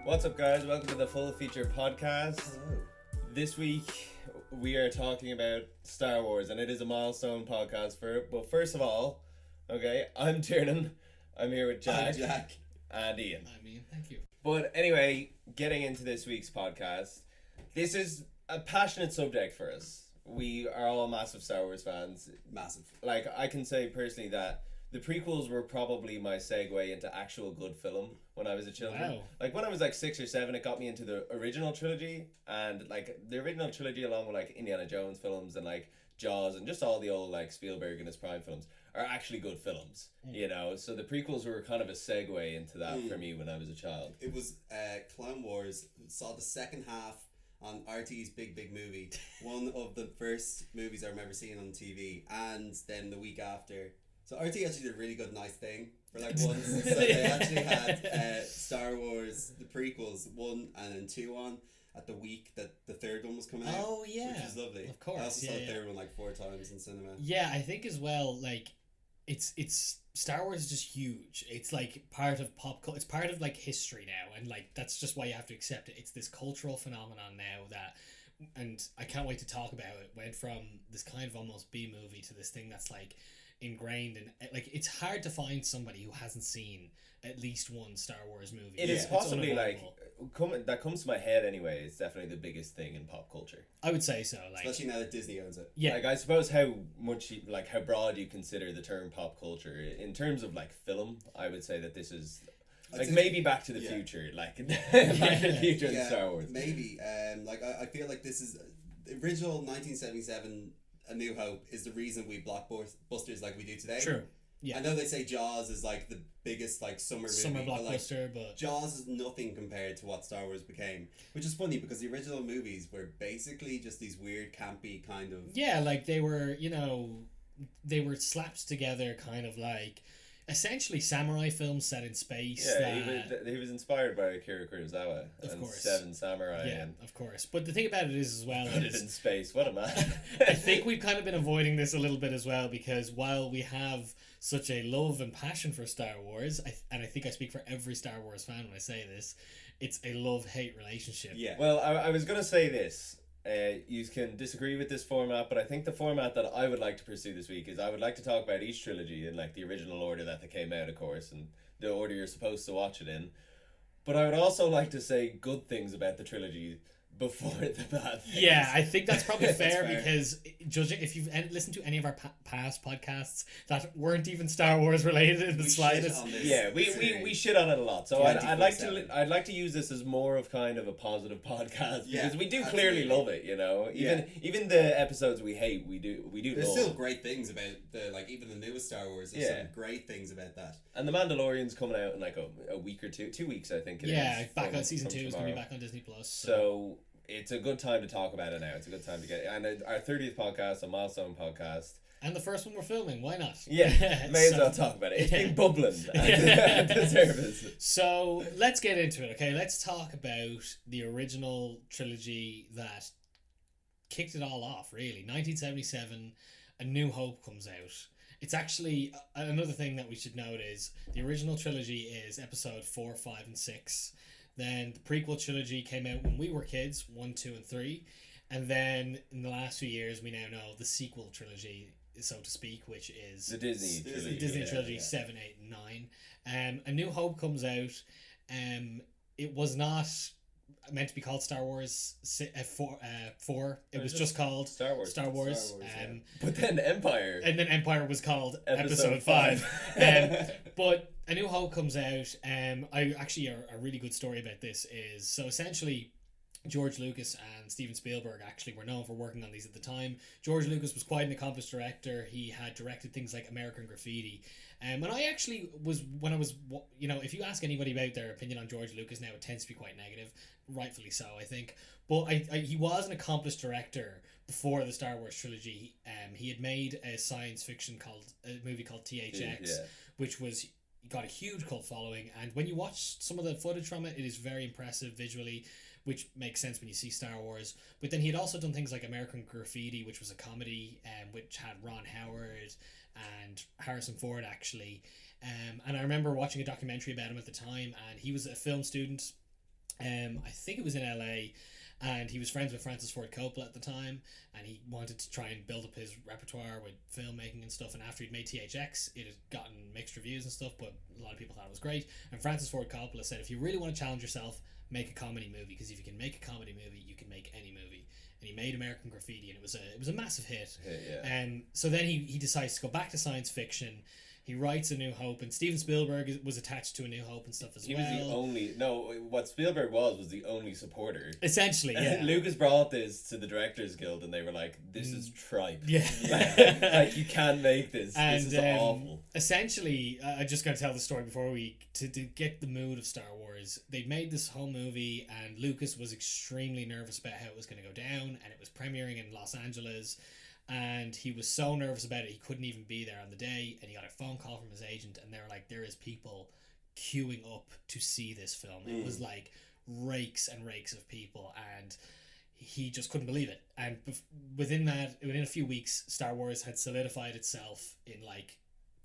What's up, guys? Welcome to the Full Feature Podcast. Hello. This week we are talking about Star Wars, and it is a milestone podcast for it. But first of all, okay, I'm Tiernan. I'm here with Jack. I'm Jack. And Ian. Thank you. But anyway, getting into this week's podcast, this is a passionate subject for us. We are all massive Star Wars fans. Massive. Like, I can say personally that the prequels were probably my segue into actual good film when I was a children. Wow. Like, when I was like 6 or 7, it got me into the original trilogy, and like the original trilogy along with like Indiana Jones films and like Jaws and just all the old like Spielberg and his prime films are actually good films, you know. So the prequels were kind of a segue into that for me when I was a child. It was Clone Wars. Saw the second half on RT's Big Movie. One of the first movies I remember seeing on TV, and then the week after. So RT actually did a really good nice thing for like once. So they actually had Star Wars, the prequels 1 and then 2 on at the week that the third one was coming out. Oh yeah, which was lovely. Of course, I also saw yeah, the third one like 4 times in cinema. Yeah, I think as well. Like, it's Star Wars is just huge. It's like part of pop culture. It's part of like history now, and like that's just why you have to accept it. It's this cultural phenomenon now that. And I can't wait to talk about it. Went from this kind of almost B movie to this thing that's like ingrained in, like, it's hard to find somebody who hasn't seen at least one Star Wars movie. It is It's possibly like unavoidable. that comes to my head anyway. It's definitely the biggest thing in pop culture. I would say so. Like, Especially now that Disney owns it. yeah, Like, I suppose how much like how broad you consider the term pop culture in terms of like film. I would say that this is like maybe Back to the Future, like Back to the Future and Star Wars. Maybe. Like I feel like this is the original 1977 A New Hope is the reason we blockbusters like we do today. true. Yeah, I know they say Jaws is like the biggest like summer movie, but like blockbuster, but Jaws is nothing compared to what Star Wars became, which is funny because the original movies were basically just these weird campy kind of yeah, like they were, they were slapped together, kind of like essentially samurai films set in space. Yeah, he was inspired by Akira Kurosawa Of and course. Seven Samurai Yeah, and of course. But the thing about it is as well put it is in space. What a man! I think we've kind of been avoiding this a little bit as well, because while we have such a love and passion for Star Wars, and I think I speak for every Star Wars fan when I say this, it's a love-hate relationship. yeah. Well, I was gonna say this. You can disagree with this format, but I think the format that I would like to pursue this week is I would like to talk about each trilogy in like the original order that they came out, of course, and the order you're supposed to watch it in. But I would also like to say good things about the trilogy before the bad things. Yeah, I think that's probably That's fair, fair. because judging, if you've listened to any of our past podcasts that weren't even Star Wars related in the We shit slightest, on this Yeah, we shit on it a lot, so I'd like to 24/7. I'd like to use this as more of kind of a positive podcast because Yeah, we do absolutely. clearly love it, you know. Even the episodes we hate, we do There's love. still great things about the like even the newest Star Wars. There's Yeah. some great things about that. And the Mandalorian's coming out in like a week or 2 weeks, I think. It yeah, is, back from- on season from 2 is going to be tomorrow. back on Disney Plus. So it's a good time to talk about it now. It's a good time to get, and our 30th podcast, a milestone podcast. And the first one we're filming, why not? Yeah, may as So- well talk about it. It's Yeah. been bubbling Yeah. at the service. So let's get into it, okay? Let's talk about the original trilogy that kicked it all off, really. 1977, A New Hope comes out. It's actually, another thing that we should note is the original trilogy is episode 4, 5, and 6. Then the prequel trilogy came out when we were kids, 1, 2, and 3. And then in the last few years, we now know the sequel trilogy, so to speak, which is The Disney The trilogy. the Disney yeah, trilogy yeah. 7, 8, and 9. A New Hope comes out. It was not meant to be called Star Wars 4. It was just called Star Wars. Star Wars, yeah. But then Empire. and then Empire was called Episode Episode 5. But A New Hope comes out. I actually, a really good story about this is, so essentially George Lucas and Steven Spielberg actually were known for working on these at the time. George Lucas was quite an accomplished director. He had directed things like American Graffiti. And I actually was, when I was, if you ask anybody about their opinion on George Lucas now, it tends to be quite negative. Rightfully so, I think. But he was an accomplished director before the Star Wars trilogy. He had made a science fiction movie called THX, Yeah. which got a huge cult following. And when you watch some of the footage from it, it is very impressive visually, which makes sense when you see Star Wars. But then he had also done things like American Graffiti, which was a comedy, which had Ron Howard and Harrison Ford, actually. And I remember watching a documentary about him at the time, and he was a film student. I think it was in LA, and he was friends with Francis Ford Coppola at the time, and he wanted to try and build up his repertoire with filmmaking and stuff. And after he'd made THX, it had gotten mixed reviews and stuff, but a lot of people thought it was great. And Francis Ford Coppola said, if you really want to challenge yourself, make a comedy movie, because if you can make a comedy movie, you can make any movie. And he made American Graffiti, and it was a massive hit. Yeah. So then he decides to go back to science fiction. He writes A New Hope, and Steven Spielberg was attached to A New Hope and stuff as well. He was the only... No, what Spielberg was the only supporter. Essentially, yeah. Lucas brought this to the Directors Guild, and they were like, this is tripe. Yeah. Like, you can't make this. And, this is awful. Essentially, I'm just going to tell the story before to get the mood of Star Wars. They made this whole movie, and Lucas was extremely nervous about how it was going to go down, and it was premiering in Los Angeles. And he was so nervous about it, he couldn't even be there on the day. And he got a phone call from his agent, and they were like, there is people queuing up to see this film. It was like rakes and rakes of people, and he just couldn't believe it. And within a few weeks, Star Wars had solidified itself in like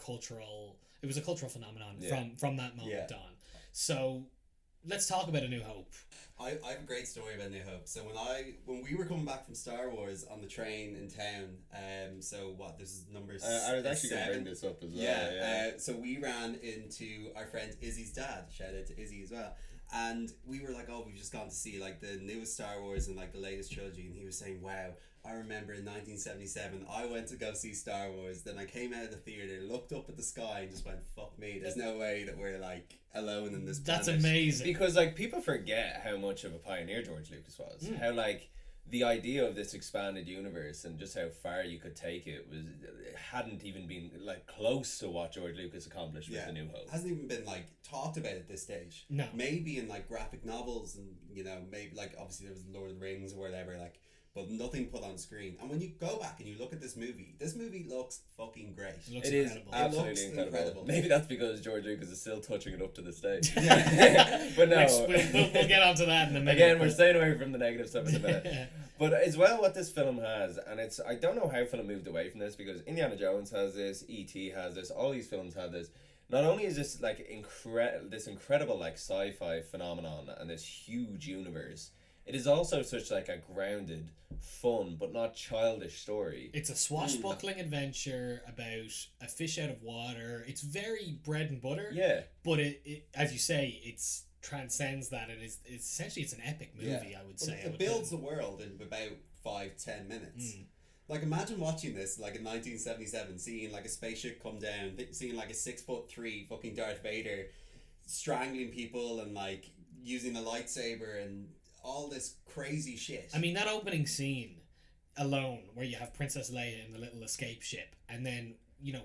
it was a cultural phenomenon from that moment on. So let's talk about A New Hope. I have a great story about New Hope. So when we were coming back from Star Wars on the train in town, this is number I was actually going to bring this up as well. So we ran into our friend Izzy's dad. Shout out to Izzy as well. And we were like, oh, we've just gone to see like the newest Star Wars and like the latest trilogy. And he was saying, wow, I remember in 1977, I went to go see Star Wars. Then I came out of the theater, looked up at the sky, and just went, "Fuck me! There's no way that we're like alone in this planet." That's amazing. Because like people forget how much of a pioneer George Lucas was. How like the idea of this expanded universe and just how far you could take it hadn't even been like close to what George Lucas accomplished with The New Hope. Hasn't even been like talked about at this stage. No. Maybe in like graphic novels, and maybe like obviously there was Lord of the Rings or whatever, like. But nothing put on screen. And when you go back and you look at this movie looks fucking great. It looks It incredible. is absolutely incredible. Maybe that's because George Lucas is still touching it up to this day. But no. We'll get onto that in a minute. Again, we're staying away from the negative stuff in a minute. But as well, what this film has, and I don't know how film moved away from this, because Indiana Jones has this, E.T. has this, all these films have this. Not only is this like this incredible like sci-fi phenomenon and this huge universe, it is also such like a grounded, fun but not childish story. It's a swashbuckling adventure about a fish out of water. It's very bread and butter. Yeah. But it as you say, it's transcends that. It's essentially it's an epic movie. I would say it builds the world in about 5-10 minutes. Like imagine watching this like in 1977, seeing like a spaceship come down, seeing like a 6'3" fucking Darth Vader strangling people and like using a lightsaber and all this crazy shit. I mean, that opening scene alone, where you have Princess Leia in the little escape ship, and then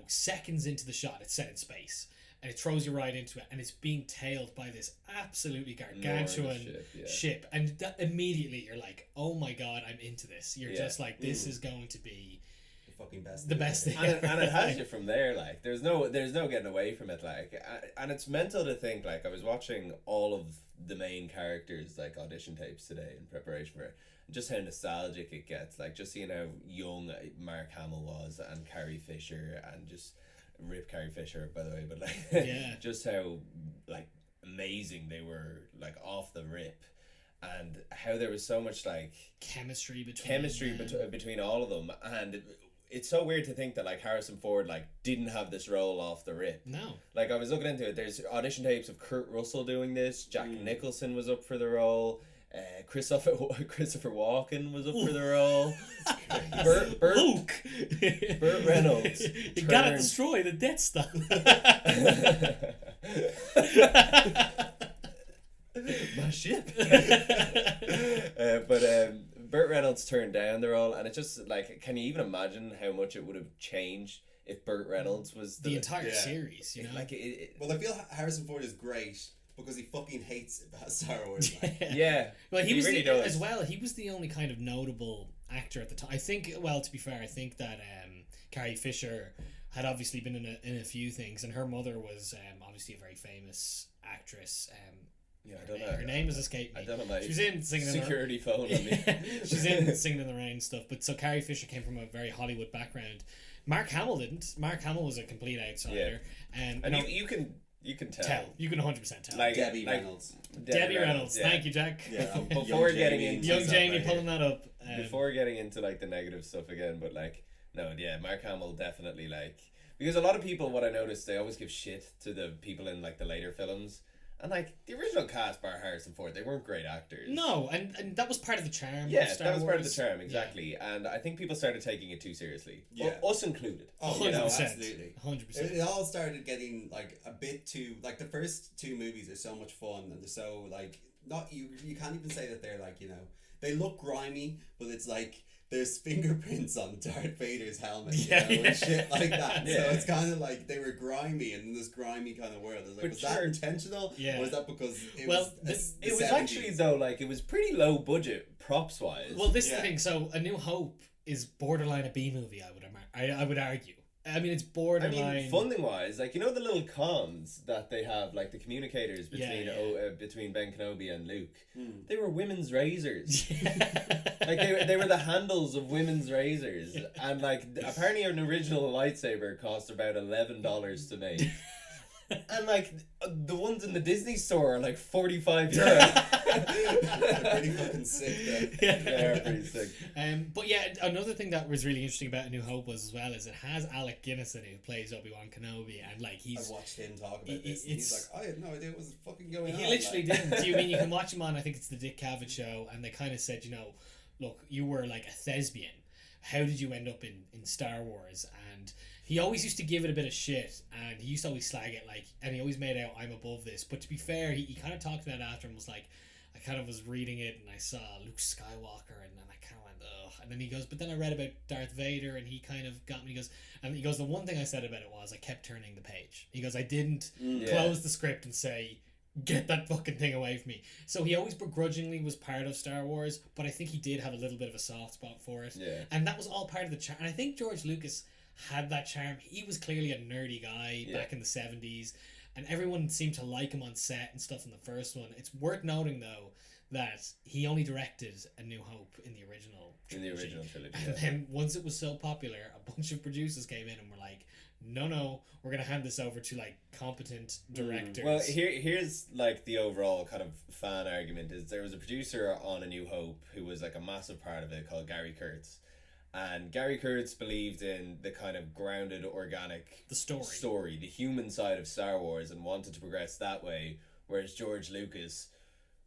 seconds into the shot, it's set in space, and it throws you right into it, and it's being tailed by this absolutely gargantuan ship, and immediately you're like, oh my god, I'm into this. You're just like, this is going to be the fucking best. The best thing. And it has you from there. Like, there's no getting away from it. Like, and it's mental to think. Like, I was watching all of the main characters like audition tapes today in preparation for it. Just how nostalgic it gets. Like, just seeing how young Mark Hamill was and Carrie Fisher, and just rip Carrie Fisher, by the way, but like just how like amazing they were, like off the rip, and how there was so much like chemistry between all of them. And it's so weird to think that like Harrison Ford like didn't have this role off the rip. No. Like, I was looking into it, there's audition tapes of Kurt Russell doing this, Jack Nicholson was up for the role, Christopher Walken was up for the role. Burt Reynolds. You gotta destroy the Death Star. My ship. Burt Reynolds turned down the role, and it's just like, can you even imagine how much it would have changed if Burt Reynolds was the entire series? You know, like well, I feel Harrison Ford is great because he fucking hates Star Wars. Yeah. Well, he was really does. As well. He was the only kind of notable actor at the time. I think. Well, to be fair, I think that Carrie Fisher had obviously been in a few things, and her mother was obviously a very famous actress. Yeah, I don't know. Her name has escaped me. I don't know. My she was in Singing security in the phone on me. She's in Singing in the Rain stuff. But so Carrie Fisher came from a very Hollywood background. Mark Hamill didn't. Mark Hamill was a complete outsider. Yeah. And you can You can tell. You can 100% tell. Like- Debbie Reynolds. Debbie Reynolds. yeah. Thank you, Jack. Yeah, Before young getting Jamie into- Young himself Jamie right pulling here. that up. Before getting into like the negative stuff again, but like no, yeah, Mark Hamill definitely like, because a lot of people, what I noticed, they always give shit to the people in like the later films, and like the original cast bar Harrison Ford, they weren't great actors. No, and that was part of the charm. Yeah, of Star that was part of the Wars. charm, exactly. And I think people started taking it too seriously. Yeah. Us included. Oh, you know? 100%. absolutely. 100%. It all started getting like a bit too, like the first two movies are so much fun and they're so like, not you can't even say that they're like, you know, they look grimy, but it's like there's fingerprints on Darth Vader's helmet, you know, and shit like that. So Yeah. it's kind of like they were grimy and in this grimy kind of world. I was like, But was that sure. intentional? Yeah. Or was that because it Well, was It was actually though like it was pretty low budget props wise. Well, this is Yeah. the thing. So, A New Hope is borderline a B movie. I would argue. I mean, it's I borderline. mean, funding wise, like you know the little comms that they have, like the communicators between between Ben Kenobi and Luke, they were women's razors. Like they were the handles of women's razors, and like apparently an original lightsaber cost about $11 to make, and like the ones in the Disney store are like €45. They're pretty fucking sick though. They are pretty sick. But yeah, another thing that was really interesting about A New Hope was as well is it has Alec Guinness in it who plays Obi-Wan Kenobi, and like I watched him talk about this and he's like, I had no idea what was fucking going on. he literally like. didn't. Do you mean you can watch him on? I think it's the Dick Cavett show, and they kind of said, you know, look, you were like a thespian. How did you end up in Star Wars? And he always used to give it a bit of shit, and he used to always slag it, like, and he always made out, I'm above this. But to be fair, he kind of talked about it after and was like, I kind of was reading it and I saw Luke Skywalker and then I kind of went, ugh. And then he goes, but then I read about Darth Vader and he kind of got me. He goes, the one thing I said about it was I kept turning the page. He goes, I didn't close the script and say, get that fucking thing away from me. So he always begrudgingly was part of Star Wars, but I think he did have a little bit of a soft spot for it. Yeah. And that was all part of the charm. And I think George Lucas had that charm. He was clearly a nerdy guy back in the 70s, and everyone seemed to like him on set and stuff in the first one. It's worth noting, though, that he only directed A New Hope in the original trilogy. In the original trilogy, And then once it was so popular, a bunch of producers came in and were like, no, we're going to hand this over to, like, competent directors. Well, here's like the overall kind of fan argument is there was a producer on A New Hope who was like a massive part of it called Gary Kurtz. And Gary Kurtz believed in the kind of grounded, organic The story. the human side of Star Wars, and wanted to progress that way, whereas George Lucas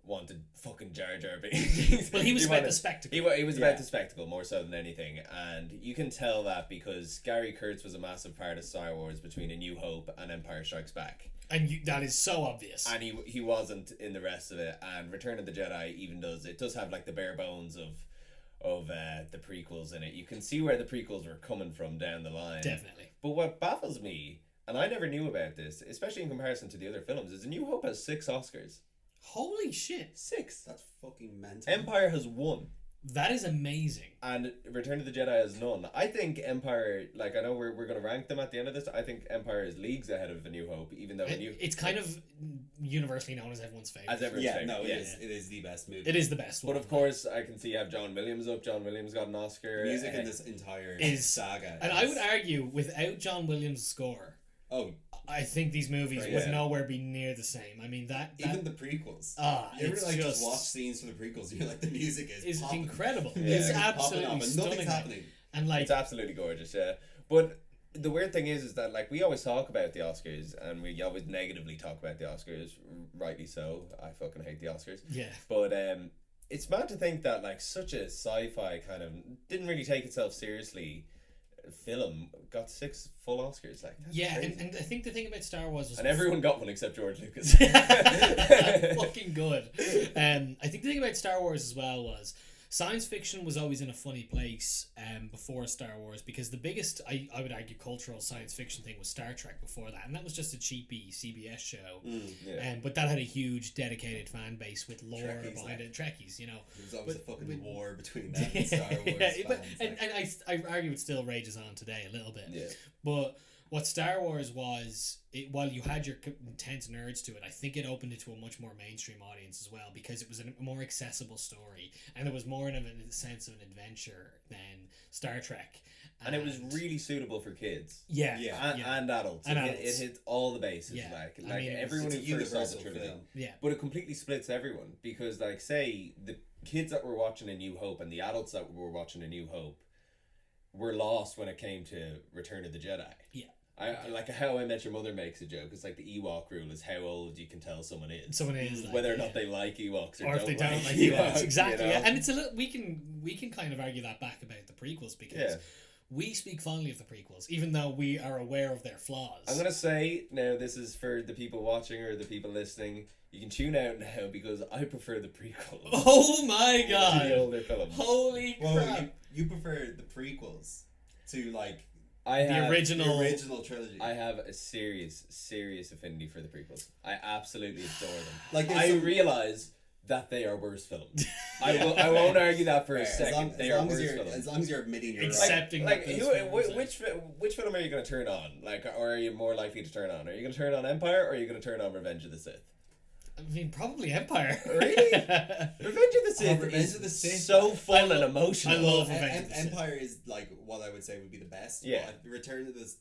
wanted fucking Jar Jar Binks. Well, he was about the spectacle. He was about the spectacle more so than anything, and you can tell that because Gary Kurtz was a massive part of Star Wars between A New Hope and Empire Strikes Back. And that is so obvious. And he wasn't in the rest of it, and Return of the Jedi even does have like the bare bones of the prequels in it. You can see where the prequels were coming from down the line. Definitely. But what baffles me, and I never knew about this, especially in comparison to the other films, is A New Hope has 6 Oscars. Holy shit. 6. That's fucking mental. Empire has 1. That is amazing. And Return of the Jedi has none. I think Empire, like, I know we're going to rank them at the end of this. I think Empire is leagues ahead of A New Hope, even though It's kind of universally known as everyone's favorite. As everyone's favorite. No, yeah. it is the best movie. It is the best one. But of course, I can see you have John Williams up. John Williams got an Oscar. Music in this entire saga. And I would argue, without John Williams' score, I think these movies would nowhere be near the same. I mean, that even the prequels. You ever like just watch scenes for the prequels? You're like, the music is popping. incredible. Yeah. It's It's absolutely popping up and stunning. nothing's happening. And like, It's absolutely gorgeous, yeah. But the weird thing is that like we always talk about the Oscars and we always negatively talk about the Oscars, rightly so. I fucking hate the Oscars. yeah. But it's mad to think that like such a sci-fi kind of didn't really take itself seriously film got 6 full Oscars. Like that's Yeah, crazy. and I think the thing about Star Wars was And everyone got one except George Lucas. fucking good. I think the thing about Star Wars as well was science fiction was always in a funny place before Star Wars, because the biggest, I would argue, cultural science fiction thing was Star Trek before that, and that was just a cheapy CBS show. Yeah. But that had a huge dedicated fan base with lore Trekkies, behind it. Trekkies, you know. There's always But- a fucking war between them and Star Wars Yeah, fans. but, like. and I argue it still rages on today a little bit. Yeah. But what Star Wars was, while you had your intense nerds to it, I think it opened it to a much more mainstream audience as well, because it was a more accessible story, and it was more in a sense of an adventure than Star Trek. And it was really suitable for kids. Yeah. And adults. And It adults. hit all the bases. Yeah. Like I mean, everyone it's who a first saw the universal trilogy. film. Yeah. But it completely splits everyone because, like, say the kids that were watching A New Hope and the adults that were watching A New Hope were lost when it came to Return of the Jedi. Yeah. I like How I Met Your Mother makes a joke. It's like the Ewok rule is how old you can tell someone is. Someone is like, whether or not they like Ewoks or if they don't like Ewoks. Ewoks. Exactly. You know? Yeah. And it's a little, we can kind of argue that back about the prequels because we speak fondly of the prequels, even though we are aware of their flaws. I'm gonna say now, this is for the people watching or the people listening. You can tune out now because I prefer the prequels. Oh my to god! the older films. Holy crap! Well, you prefer the prequels to like The original trilogy. I have a serious affinity for the prequels. I absolutely adore them. Like I realize that they are worse films. I won't argue that for a second. They are worse films. As long as you're admitting you're Accepting right. which film are you going to turn on? Like, or are you more likely to turn on? Are you going to turn on Empire or are you going to turn on Revenge of the Sith? I mean, probably Empire. Really? Revenge of the Sith Revenge of the Sith. so fun and emotional. I love Revenge of the Sith. Empire is like what I would say would be the best. Yeah. But Return of the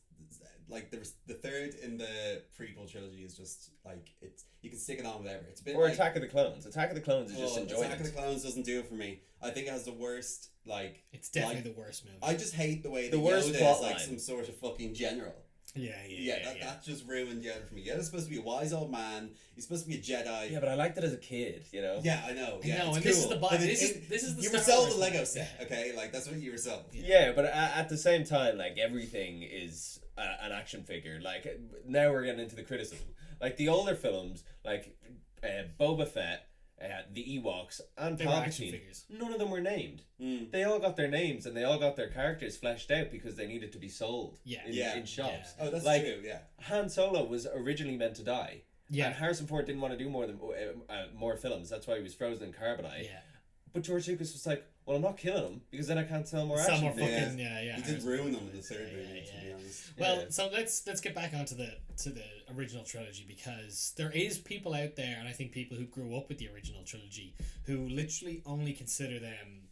like the third in the prequel trilogy is just like it's you can stick it on whatever. It's a bit Or like, Attack of the Clones. Attack of the Clones is just enjoyment. Attack of the Clones doesn't do it for me. I think it has the worst like. It's definitely the worst movie. I just hate the way The that worst Yoda plot is like line. some sort of fucking general. That just ruined Yoda for me. Yoda's supposed to be a wise old man. He's supposed to be a Jedi. Yeah, but I liked it as a kid, you know? Yeah, I know. Yeah, and it's this is cool. the But this is the you Star were sold Wars the Lego one. set, okay? Like that's what you were sold. Yeah, but at the same time, like, everything is an action figure. Like, now we're getting into the criticism. Like, the older films, like Boba Fett, the Ewoks, and They were action Palpatine, figures. none of them were named. Mm. They all got their names and they all got their characters fleshed out because they needed to be sold in shops. Oh, that's Like, true. Yeah. Han Solo was originally meant to die. Yeah. And Harrison Ford didn't want to do more films. That's why he was frozen in carbonite. Yeah. But George Lucas was like, well, I'm not killing him because then I can't sell more Some action more figures. fucking yeah. He did ruin them in the Yeah, third movie, yeah, to be honest. Well, Yeah. so let's get back onto the original trilogy because there is people out there, and I think people who grew up with the original trilogy who literally only consider them.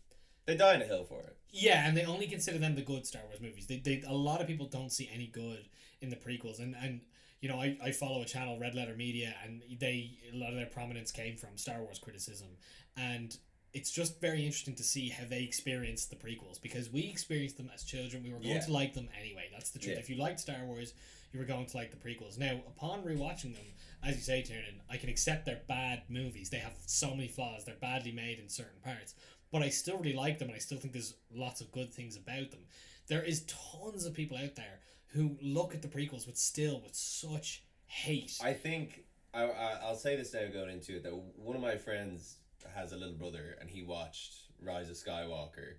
They die in a hill for it. Yeah, and they only consider them the good Star Wars movies. They a lot of people don't see any good in the prequels, and you know I follow a channel, Red Letter Media, and a lot of their prominence came from Star Wars criticism, and it's just very interesting to see how they experienced the prequels because we experienced them as children. We were going to like them anyway. That's the truth. Yeah. If you liked Star Wars, you were going to like the prequels. Now, upon rewatching them, as you say, Tiernan, I can accept they're bad movies. They have so many flaws. They're badly made in certain parts. But I still really like them, and I still think there's lots of good things about them. There is tons of people out there who look at the prequels with such hate. I think I'll say this now going into it that one of my friends has a little brother and he watched Rise of Skywalker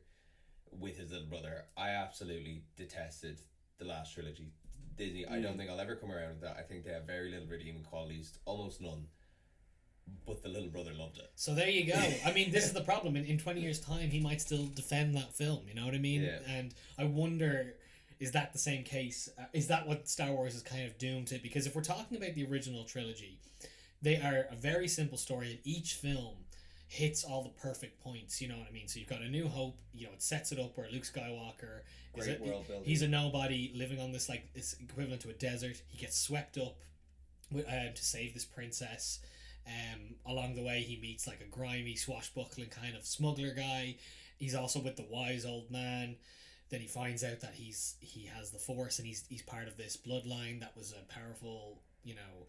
with his little brother. I absolutely detested the last trilogy. Disney, I don't think I'll ever come around with that. I think they have very little redeeming qualities, almost none. But the little brother loved it. So there you go. I mean, this is the problem. In 20 years' time, he might still defend that film. You know what I mean? Yeah. And I wonder, is that the same case? Is that what Star Wars is kind of doomed to? Because if we're talking about the original trilogy, they are a very simple story, and each film hits all the perfect points. You know what I mean? So you've got A New Hope. You know, it sets it up where Luke Skywalker Great world building. He's a nobody living on this like it's equivalent to a desert. He gets swept up to save this princess. Along the way, he meets like a grimy, swashbuckling kind of smuggler guy. He's also with the wise old man. Then he finds out that he has the Force and he's part of this bloodline that was a powerful, you know.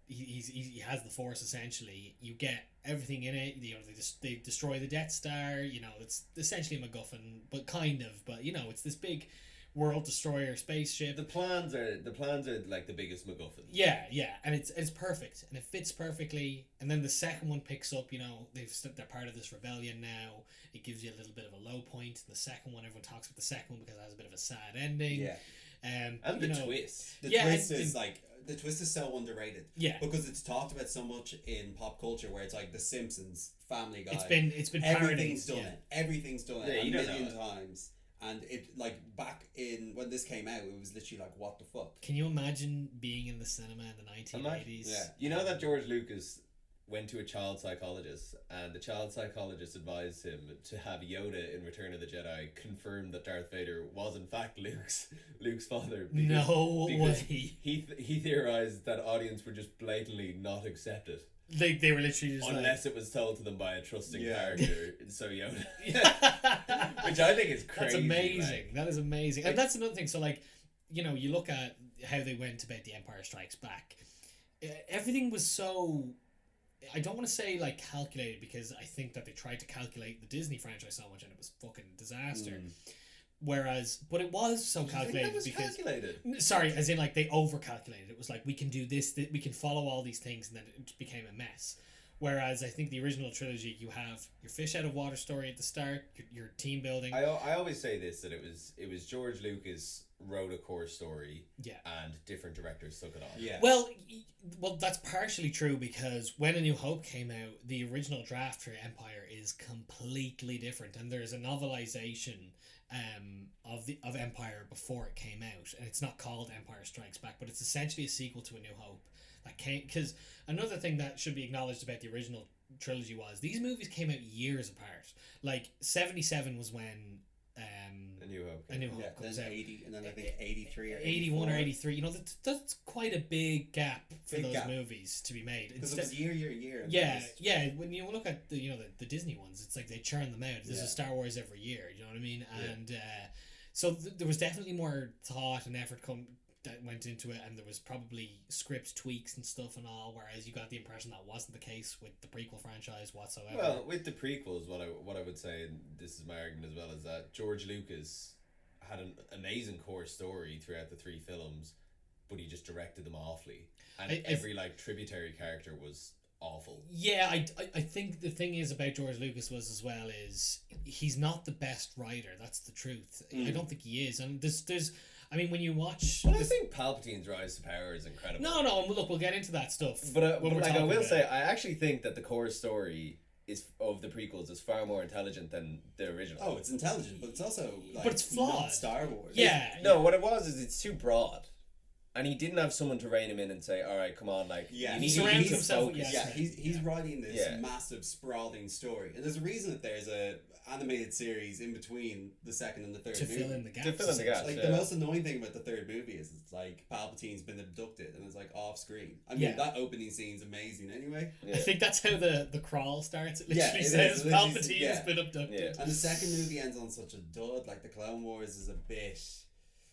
He has the Force essentially. You get everything in it. You know, they destroy the Death Star. You know, it's essentially a MacGuffin, but you know, it's this big world destroyer spaceship. The plans are like the biggest MacGuffin. Yeah, and it's perfect and it fits perfectly. And then the second one picks up. You know, they're part of this rebellion now. It gives you a little bit of a low point. The second one, everyone talks about the second one because it has a bit of a sad ending. Yeah. And the twist. The twist is so underrated. Yeah. Because it's talked about so much in pop culture where it's like The Simpsons, Family Guy. It's been everything's parodied. done it. Everything's done it Yeah, a you don't million know times. And it like back in when this came out, it was literally like what the fuck. Can you imagine being in the cinema in the 1980s? Yeah. You know that George Lucas went to a child psychologist, and the child psychologist advised him to have Yoda in Return of the Jedi confirm that Darth Vader was in fact Luke's father. No because way. He theorized that audience would just blatantly not accept it They were literally just unless it was told to them by a trusting Yeah. character. So Yoda, like... which I think is crazy. That's amazing. Like, That is amazing. And that's another thing. So, like, you know, you look at how they went about The Empire Strikes Back. Everything was so... I don't want to say, like, calculated, because I think that they tried to calculate the Disney franchise so much and it was fucking disaster. Whereas... But it was so calculated because... calculated. Sorry, as in, like, they over-calculated. It was like, we can do this, we can follow all these things, and then it became a mess. Whereas I think the original trilogy, you have your fish out of water story at the start, your team building. I always say this, that it was George Lucas wrote a core story, Yeah. and different directors took it on. Yeah. Well, that's partially true, because when A New Hope came out, the original draft for Empire is completely different, and there's a novelization of Empire before it came out, and it's not called Empire Strikes Back, but it's essentially a sequel to A New Hope. That came, because another thing that should be acknowledged about the original trilogy was these movies came out years apart. Like 77 was when A New Hope. A New Hope Yeah, comes then out. 80, and then I think 83 or 81 or 84. 83. You know, that's quite a big gap for Big those gap. movies to be made. Because it Instead- was year. yeah, yeah. When you look at the Disney ones, it's like they churn them out. There's Yeah. a Star Wars every year. You know what I mean? Yeah. And so there was definitely more thought and effort that went into it, and there was probably script tweaks and stuff and all. Whereas you got the impression that wasn't the case with the prequel franchise whatsoever. Well, with the prequels, what I would say, and this is my argument as well, is that George Lucas had an amazing core story throughout the three films, but he just directed them awfully, and every like tributary character was awful. Yeah, I think the thing is about George Lucas was as well is he's not the best writer. That's the truth. I don't think he is. And there's I mean, when you watch... But I think Palpatine's rise to power is incredible. No, and look, we'll get into that stuff. But when we're like I talking will about say, it. I actually think that the core story of the prequels is far more intelligent than the original. Oh, it's intelligent, but it's also like, But it's flawed. not Star Wars. Yeah. No, what it was is it's too broad. And he didn't have someone to rein him in and say, all right, come on, like, Yeah, you he need surrounds to himself with- focus. yeah. He's writing this Yeah. massive sprawling story, and there's a reason that there's a animated series in between the second and the third to movie. fill in the gaps. To fill in the gaps. Like Yeah. the most annoying thing about the third movie is it's like Palpatine's been abducted and it's like off screen. I mean Yeah. that opening scene's amazing anyway. I think that's how the crawl starts. It Yeah, literally it says is. It literally Palpatine yeah. has been abducted. Yeah. And the second movie ends on such a dud. Like the Clone Wars is a bit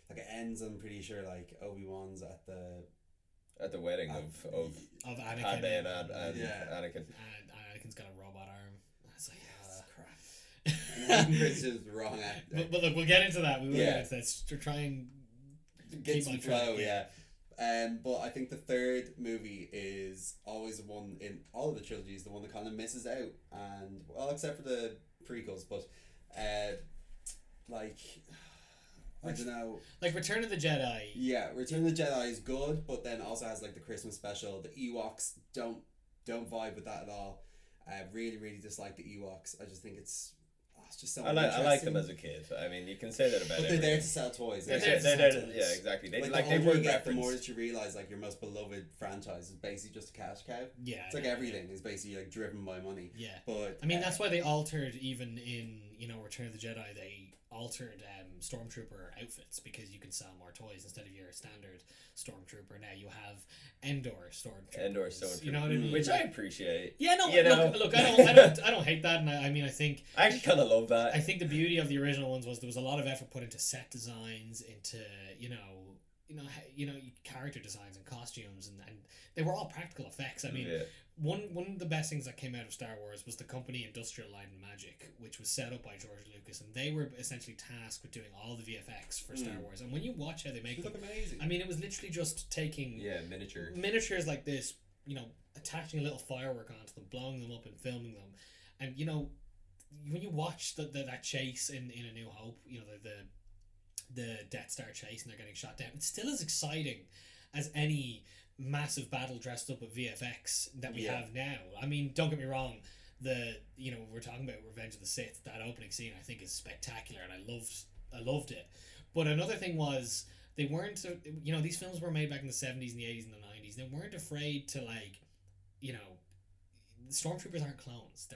like it ends. I'm pretty sure like Obi-Wan's at the wedding of Of Anakin. Padme and Yeah. Anakin. And Anakin's got a robot arm. It's like, crap. And Chris is the wrong actor. but look, we'll get into that. We will Yeah. get into that to try and Get keep some on track, flow, yeah. yeah. But I think the third movie is always the one in all of the trilogies, the one that kind of misses out, and well, except for the prequels, but like I don't know. like Return of the Jedi. Yeah, Return of the Jedi is good, but then also has like the Christmas special. The Ewoks don't vibe with that at all. I really dislike the Ewoks. I just think it's just so. I like uninteresting. them as a kid. I mean, you can say that about But they're there to sell toys. They're They're there there to to sell sell toys. Yeah, exactly. They Like, like the they older were you get, the more referenced. that you realize like your most beloved franchise is basically just a cash cow. Yeah. It's like everything is basically like driven by money. Yeah. But I mean, that's why they altered, even in, Return of the Jedi, they altered Stormtrooper outfits, because you can sell more toys. Instead of your standard Stormtrooper, now you have Endor Stormtroopers. Endor Stormtrooper. You know what I mean? Which I appreciate. Yeah, no, You know? look, I don't hate that, and I mean, I think I actually kind of love that. I think the beauty of the original ones was there was a lot of effort put into set designs, into character designs and costumes, and they were all practical effects. I mean, Yeah. one of the best things that came out of Star Wars was the company Industrial Light and Magic, which was set up by George Lucas, and they were essentially tasked with doing all the VFX for Star Wars. And when you watch how they make they them, look amazing. I mean, it was literally just taking Yeah, miniature. miniatures like this, attaching a little firework onto them, blowing them up and filming them. And when you watch that chase in A New Hope, the Death Star chase, and they're getting shot down, it's still as exciting as any massive battle dressed up with VFX that we have now. I mean, don't get me wrong, we're talking about Revenge of the Sith, that opening scene I think is spectacular, and I loved it. But another thing was, they weren't, these films were made back in the 70s and the 80s and the 90s. They weren't afraid to stormtroopers aren't clones.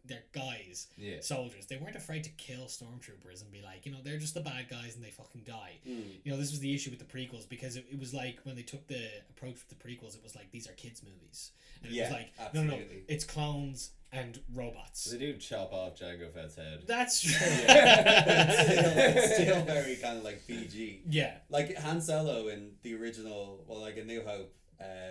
They're guys, Yeah. soldiers. They weren't afraid to kill stormtroopers and be like, they're just the bad guys and they fucking die. Mm. This was the issue with the prequels, because it was like when they took the approach with the prequels, it was like, these are kids movies, and it was like, no, absolutely. it's clones and robots. They do chop off Jango Fett's head. That's true. It's still very kind of like PG. Yeah. Like Han Solo in the original, well, like A New Hope.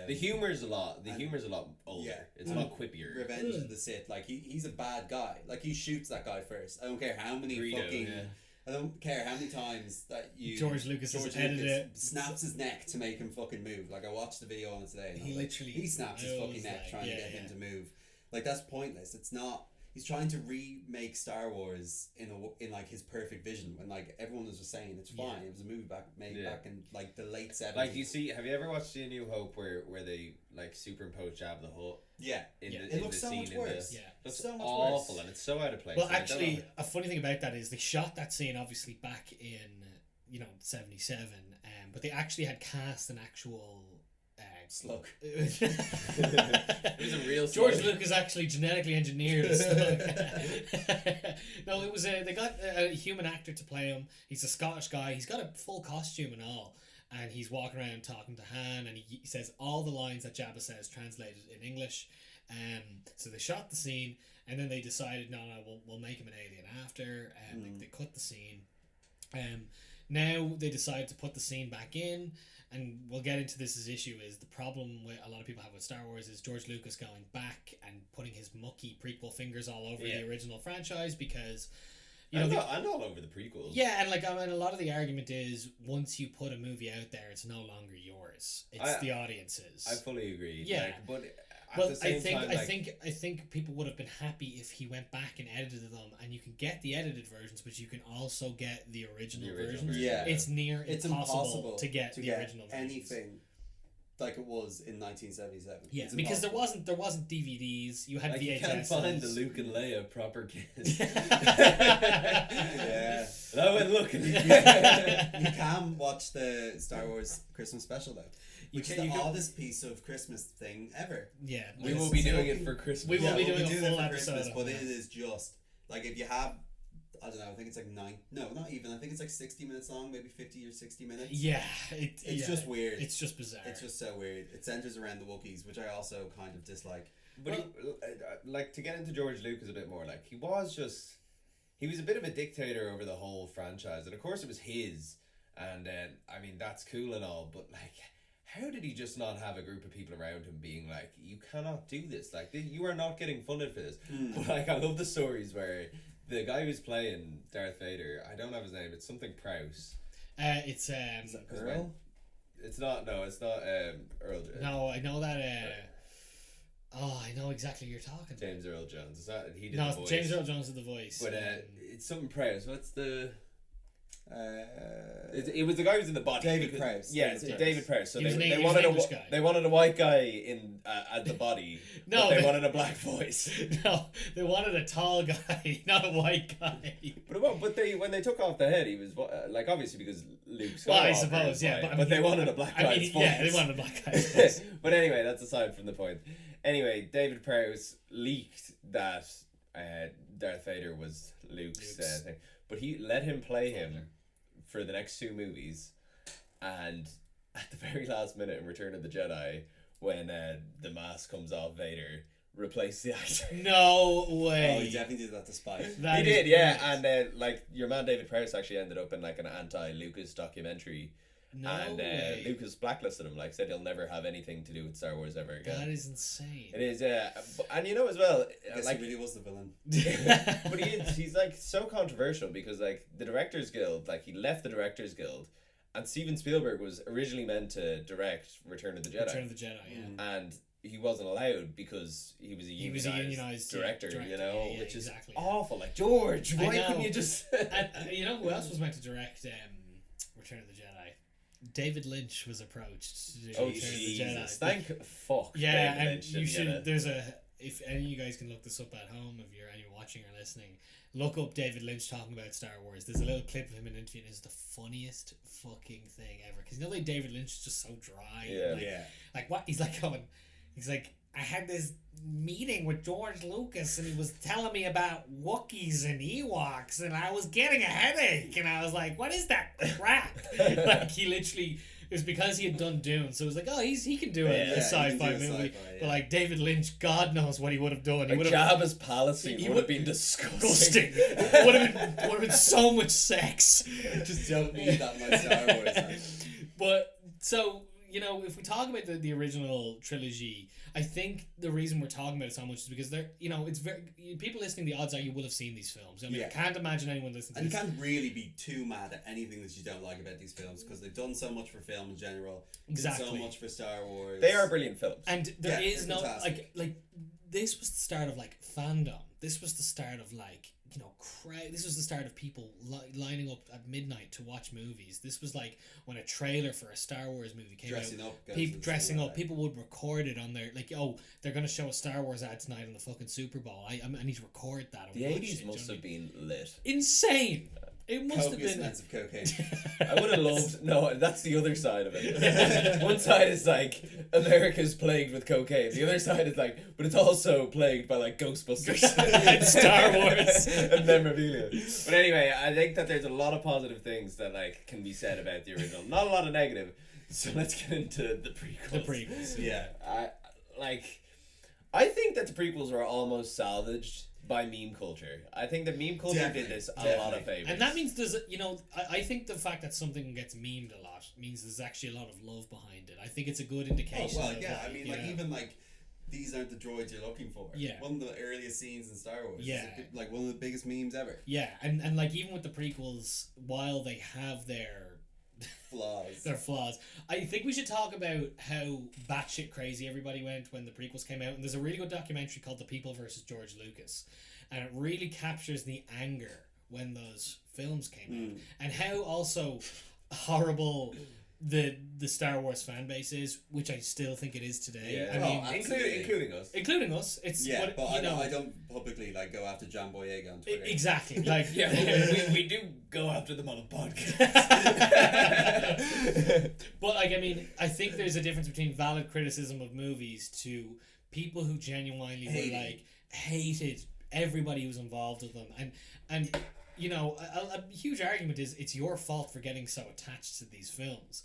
The humor's a lot. The humor's a lot older. Yeah. It's a lot quippier. Revenge of the Sith. Like he's a bad guy. Like he shoots that guy first. I don't care how many Greedo, fucking. yeah. I don't care how many times that George Lucas has edited it. snaps his neck to make him fucking move. Like I watched the video on it today. And He I was like, literally he snaps his fucking knows, neck like, trying yeah, to get him yeah. to move. Like that's pointless. It's not. He's trying to remake Star Wars in like his perfect vision when like everyone was just saying it's fine. Yeah. It was a movie made back in like the late 70s. Like have you ever watched A New Hope where they like superimpose Jabba the Hutt? Yeah. In Yeah. the, It in looks the so scene much in the- worse. Yeah. It's So much awful worse. and it's so out of place. Well, and I don't actually, know- a funny thing about that is they shot that scene obviously back in 77, but they actually had cast an actual Slug. it was a real George slug. Lucas actually genetically engineered a slug. No, it was they got a human actor to play him. He's a Scottish guy. He's got a full costume and all, and he's walking around talking to Han, and he says all the lines that Jabba says translated in English. So they shot the scene, and then they decided, no, we'll make him an alien after. They cut the scene. Now they decided to put the scene back in, and we'll get into this as issue is the problem with a lot of people have with Star Wars is George Lucas going back and putting his mucky prequel fingers all over the original franchise, because and all over the prequels. yeah, and a lot of the argument is once you put a movie out there, it's no longer yours. It's the audience's. I fully agree. Yeah. Like, but at Well, the same time, I think people would have been happy if he went back and edited them, and you can get the edited versions, but you can also get the original versions. version. Yeah. It's near It's impossible to get the original versions. anything like it was in 1977. Yeah, It's because there impossible. wasn't DVDs. You had like, VHS. you can't find the Luke and Leia proper kiss. Yeah. And I went looking. You can watch the Star Wars Christmas special though, which is the oddest piece of Christmas thing ever. Yeah, We will be doing it for Christmas. We will be doing a it full for episode Christmas, of but it. it is just like if you have, I don't know, I think it's like not even. I think it's like 60 minutes long, maybe 50 or 60 minutes. Yeah, It's just weird. It's just bizarre. It's just so weird. It centers around the Wookiees, which I also kind of dislike. But like to get into George Lucas a bit more, like he was a bit of a dictator over the whole franchise, and of course it was his, and I mean that's cool and all, but like how did he just not have a group of people around him being like, you cannot do this, like you are not getting funded for this. But like I love the stories where the guy who's playing Darth Vader, I don't have his name, it's something Prowse. It's Is it Because Earl? It's not Earl. No, I know that. I know exactly what you're talking about. James Earl Jones. Is that he did No, the voice? James Earl Jones did the voice. But it's something Prowse. What's the? Uh, It was the guy who was in the body. David Prowse. Yeah, David David Prowse. So He was an they he was wanted an English guy. they wanted a white guy in at the body. No, but they they- wanted a black voice. No, they wanted a tall guy, not a white guy. But when they took off the head, he was like obviously because Luke Skywalker. Well, I is suppose, yeah. white, I but they mean, wanted a black guy's voice. Yeah, they wanted a black guy's voice. But anyway, that's aside from the point. Anyway, David Prowse leaked that Darth Vader was Luke's thing, but he let him play him for the next two movies, and at the very last minute in Return of the Jedi, when the mask comes off Vader, replace the actor. No way. Oh, he definitely did that to spite. That He is did, yeah, brilliant. and like your man David Prowse actually ended up in like an anti-Lucas documentary. No And way. Lucas blacklisted him, like said he'll never have anything to do with Star Wars ever again. That is insane. It is, yeah. And you know as well, I guess like, he really was the villain. but he's like so controversial because like the Directors Guild, like he left the Directors Guild, and Steven Spielberg was originally meant to direct Return of the Jedi, Return of the Jedi, yeah. and he wasn't allowed because he was a unionized director, you know, yeah, which exactly, is yeah. awful. Like George, I why know. couldn't you just? And, you know who else was meant to direct Return of the Jedi? David Lynch was approached to do Oh Return of the Jesus! Jedi. Thank fuck. Yeah, David and Lynch you didn't should. get it. There's if any of you guys can look this up at home, if you're watching or listening, look up David Lynch talking about Star Wars. There's a little clip of him in an interview, and it's the funniest fucking thing ever. Because you know, like David Lynch is just so dry. Yeah. Like what he's like going. He's like, I had this meeting with George Lucas and he was telling me about Wookiees and Ewoks and I was getting a headache and I was like, what is that crap? Like he literally, it was because he had done Dune, so it was like, oh, he can do a sci-fi movie. But like David Lynch, God knows what he would have done. He Like Jabba's palace scene would have been disgusting. would have been so much sex. Just don't need that much Star Wars. But so, you know, if we talk about the original trilogy, I think the reason we're talking about it so much is because they're, you know, it's very, people listening, the odds are you will have seen these films. I mean, I can't imagine anyone listening to this. And you can't really be too mad at anything that you don't like about these films because they've done so much for film in general. Exactly. So much for Star Wars. They are brilliant films. And there is no, like, this was the start of, like, fandom. This was the start of, like, you know, this was the start of people lining up at midnight to watch movies. This was like when a trailer for a Star Wars movie came out. Dressing up. People would record it on their, like, oh, they're going to show a Star Wars ad tonight on the fucking Super Bowl. I need to record that. The 80s must have been lit. Insane. It must Copious have been amounts of cocaine. I would have loved. No, that's the other side of it. One side is like America's plagued with cocaine. The other side is like, but it's also plagued by like Ghostbusters and Star Wars and memorabilia. But anyway, I think that there's a lot of positive things that like can be said about the original. Not a lot of negative. So let's get into the prequels. The prequels, yeah. I think that the prequels were almost salvaged by meme culture. I think the meme culture did this a lot of favors. And that means there's, you know, I think the fact that something gets memed a lot means there's actually a lot of love behind it. I think it's a good indication. Oh, well, yeah. I mean, like, even like, these aren't the droids you're looking for. Yeah. One of the earliest scenes in Star Wars. Yeah. Like one of the biggest memes ever. Yeah, and like even with the prequels, while they have their flaws, I think we should talk about how batshit crazy everybody went when the prequels came out. And there's a really good documentary called The People versus George Lucas, and it really captures the anger when those films came out and how also horrible the Star Wars fan base is, which I still think it is today. Yeah. I mean, including us. It's but I don't publicly like go after John Boyega on Twitter. Exactly. Like we do go after them on a podcast. But like, I mean, I think there's a difference between valid criticism of movies to people who genuinely hated everybody who's involved with them, and you know, a huge argument is it's your fault for getting so attached to these films.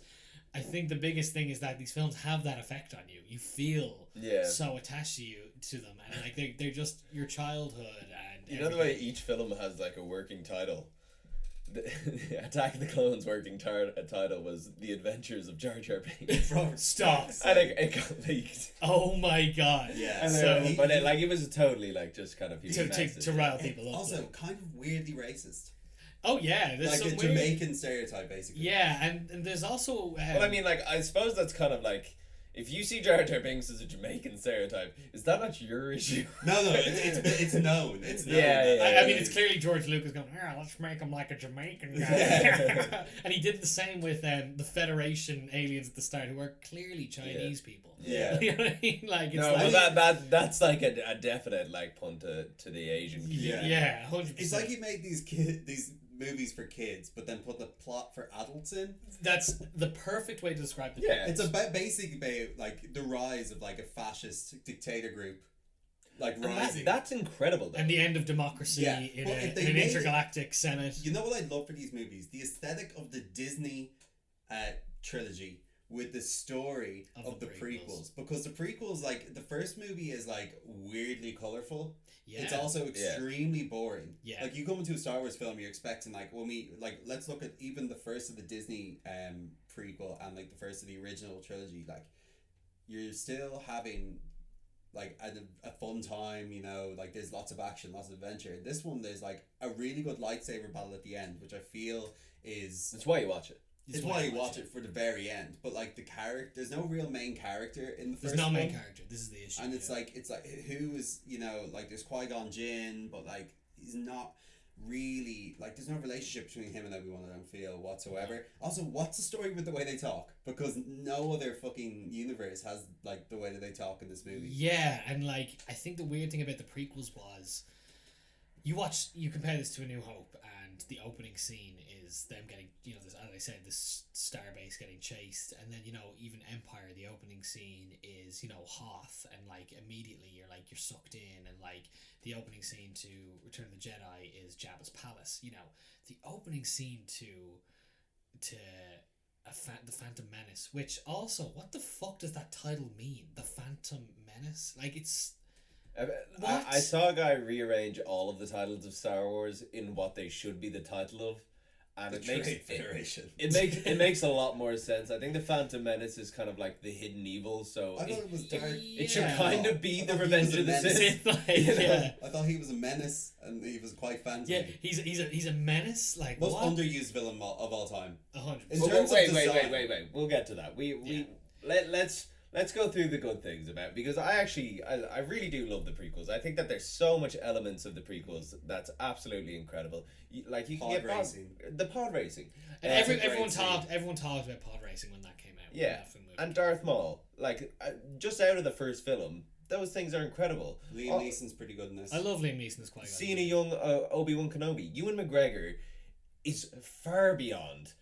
I think the biggest thing is that these films have that effect on you. You feel so attached to them, and like they're just your childhood. And you know the way each film has like a working title. Attack of the Clones' working title was The Adventures of Jar Jar Binks. Stop. I think it got leaked. Oh my god. Yeah. And so, but it was totally like just kind of to rile people up. Also, kind of weirdly racist. Oh yeah, there's like some a weird Jamaican stereotype, basically. Yeah, and there's also. Well, I mean, like I suppose that's kind of like. If you see Jar Jar Binks as a Jamaican stereotype, is that not your issue? No, it's known. It's known. I mean, it's clearly George Lucas going, let's make him like a Jamaican guy. And he did the same with the Federation aliens at the start, who are clearly Chinese people. Yeah. You know what I mean? Like, it's that's like a definite like pun to the Asian community. Yeah, 100%. It's like he made these movies for kids, but then put the plot for adults in. That's the perfect way to describe the Yeah. It's basically about like the rise of like a fascist dictator group, like rising. That's incredible, though. And the end of democracy in an intergalactic senate. You know what I love for these movies? The aesthetic of the Disney trilogy with the story of the prequels. Because the prequels, like the first movie is like weirdly colorful. Yeah. It's also extremely boring. Yeah. Like you come into a Star Wars film, you're expecting like let's look at even the first of the Disney prequel and like the first of the original trilogy. Like you're still having like a fun time, you know, like there's lots of action, lots of adventure. This one, there's like a really good lightsaber battle at the end, which I feel is... It's why you watch it. It's why you watch it for the very end. But like the character, there's no real main character in the first There's no main one. character. This is the issue. And it's like who is, you know, like there's Qui-Gon Jinn, but like he's not really, like there's no relationship between him and Obi-Wan, I don't feel whatsoever. Also, what's the story with the way they talk? Because no other fucking universe has like the way that they talk in this movie. Yeah, and like I think the weird thing about the prequels was you compare this to A New Hope, and and the opening scene is them getting, this, as I said, this starbase getting chased, and then even Empire, the opening scene is Hoth, and like immediately you're sucked in, and like the opening scene to Return of the Jedi is Jabba's palace. The opening scene to the Phantom Menace, which also, what the fuck does that title mean? The Phantom Menace, like it's. I saw a guy rearrange all of the titles of Star Wars in what they should be the title of, and The it makes Trade Federation. it makes a lot more sense. I think the Phantom Menace is kind of like the hidden evil, so I thought it was Darth. it should Yeah. kind of be I the thought he Revenge was a of the menace. Sith. Yeah. I thought he was a menace, and he was quite fancy. Yeah, he's a menace. Like Most what? underused villain of all time. 100%. In Well, terms of wait, design- we'll get to that. Let's go through the good things about, because I really do love the prequels. I think that there's so much elements of the prequels that's absolutely incredible. You can Pod get racing. the pod racing, And That's a everyone great talked about pod racing when that came out. when Yeah, that film moved. and Darth Maul. Just out of the first film, those things are incredible. Liam Neeson's pretty good in this. I love Liam Neeson as Qui-Gon. Seeing a young Obi-Wan Kenobi, Ewan McGregor is far beyond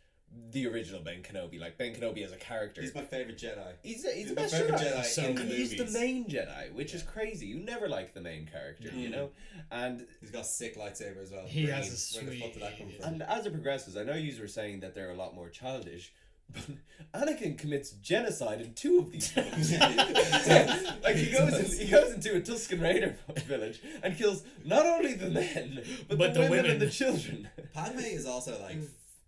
the original Ben Kenobi. Like Ben Kenobi as a character, He's my favorite Jedi. he's the my best favorite Jedi. Jedi So in the good. He's movies. the main Jedi, which is crazy. You never like the main character, No. and He's got a sick lightsaber as well. He Brilliant. has a Where the fuck sweet- did that come from? and as it progresses, I know you were saying that they're a lot more childish, but Anakin commits genocide in 2 of these films. He goes into a Tusken Raider village and kills not only the men but the women and the children. Padme is also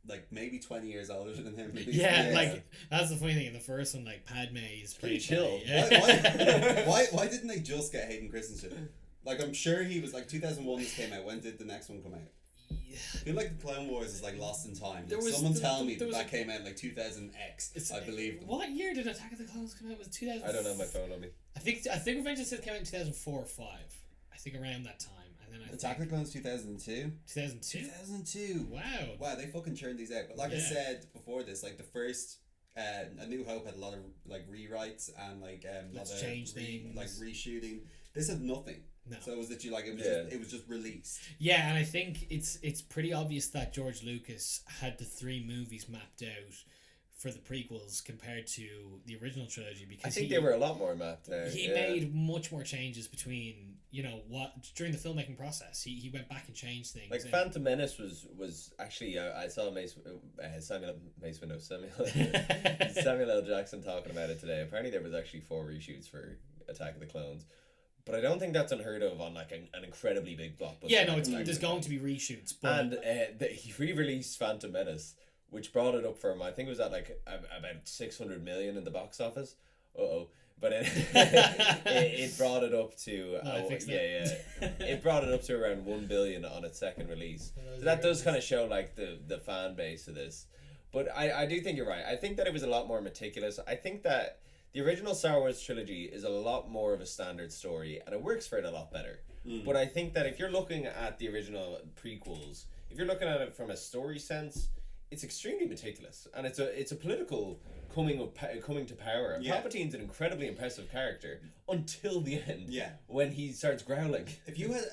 like maybe 20 years older than him. Yeah, like that's the funny thing in the first one. Like Padme is Pretty played chill. by- Why didn't they just get Hayden Christensen? Like, I'm sure he was like 2001. This came out. When did the next one come out? I feel like the Clone Wars is like lost in time. There was- Someone there- tell me there was that a- came out like 2000X. I believe them. What year did Attack of the Clones come out? Was it 2000? I don't have my phone on me. I think Revenge of the Sith came out in 2004 or 5. I think around that time, and then Attack of the Clones 2002. 2002. 2002. Wow. Wow, they fucking churned these out. But like I Yeah. said before this, like the first A New Hope had a lot of like rewrites and like Let's lot of change things. like reshooting. This had nothing. No. So it was literally like it was just released. Yeah, and I think it's pretty obvious that George Lucas had the 3 movies mapped out for the prequels compared to the original trilogy, because I think they were a lot more mapped out. he made much more changes between what during the filmmaking process. He went back and changed things. Like and- Phantom Menace was actually I saw Samuel L. Jackson talking about it today. Apparently there was actually 4 reshoots for Attack of the Clones, but I don't think that's unheard of on like an incredibly big blockbuster. Yeah, no, like it's, Attack of there's the going Clones. to be reshoots, but And he re-released Phantom Menace, which brought it up for him. I think it was at like about 600 million in the box office. But it brought it up to No, I fixed it brought it up to around 1 billion on its second release. So that does kind of show like the fan base of this. But I do think you're right. I think that it was a lot more meticulous. I think that the original Star Wars trilogy is a lot more of a standard story, and it works for it a lot better. But I think that if you're looking at the original prequels, if you're looking at it from a story sense, it's extremely meticulous, and it's a political coming to power. And Yeah. Palpatine's an incredibly impressive character until the end. Yeah. When he starts growling. If you had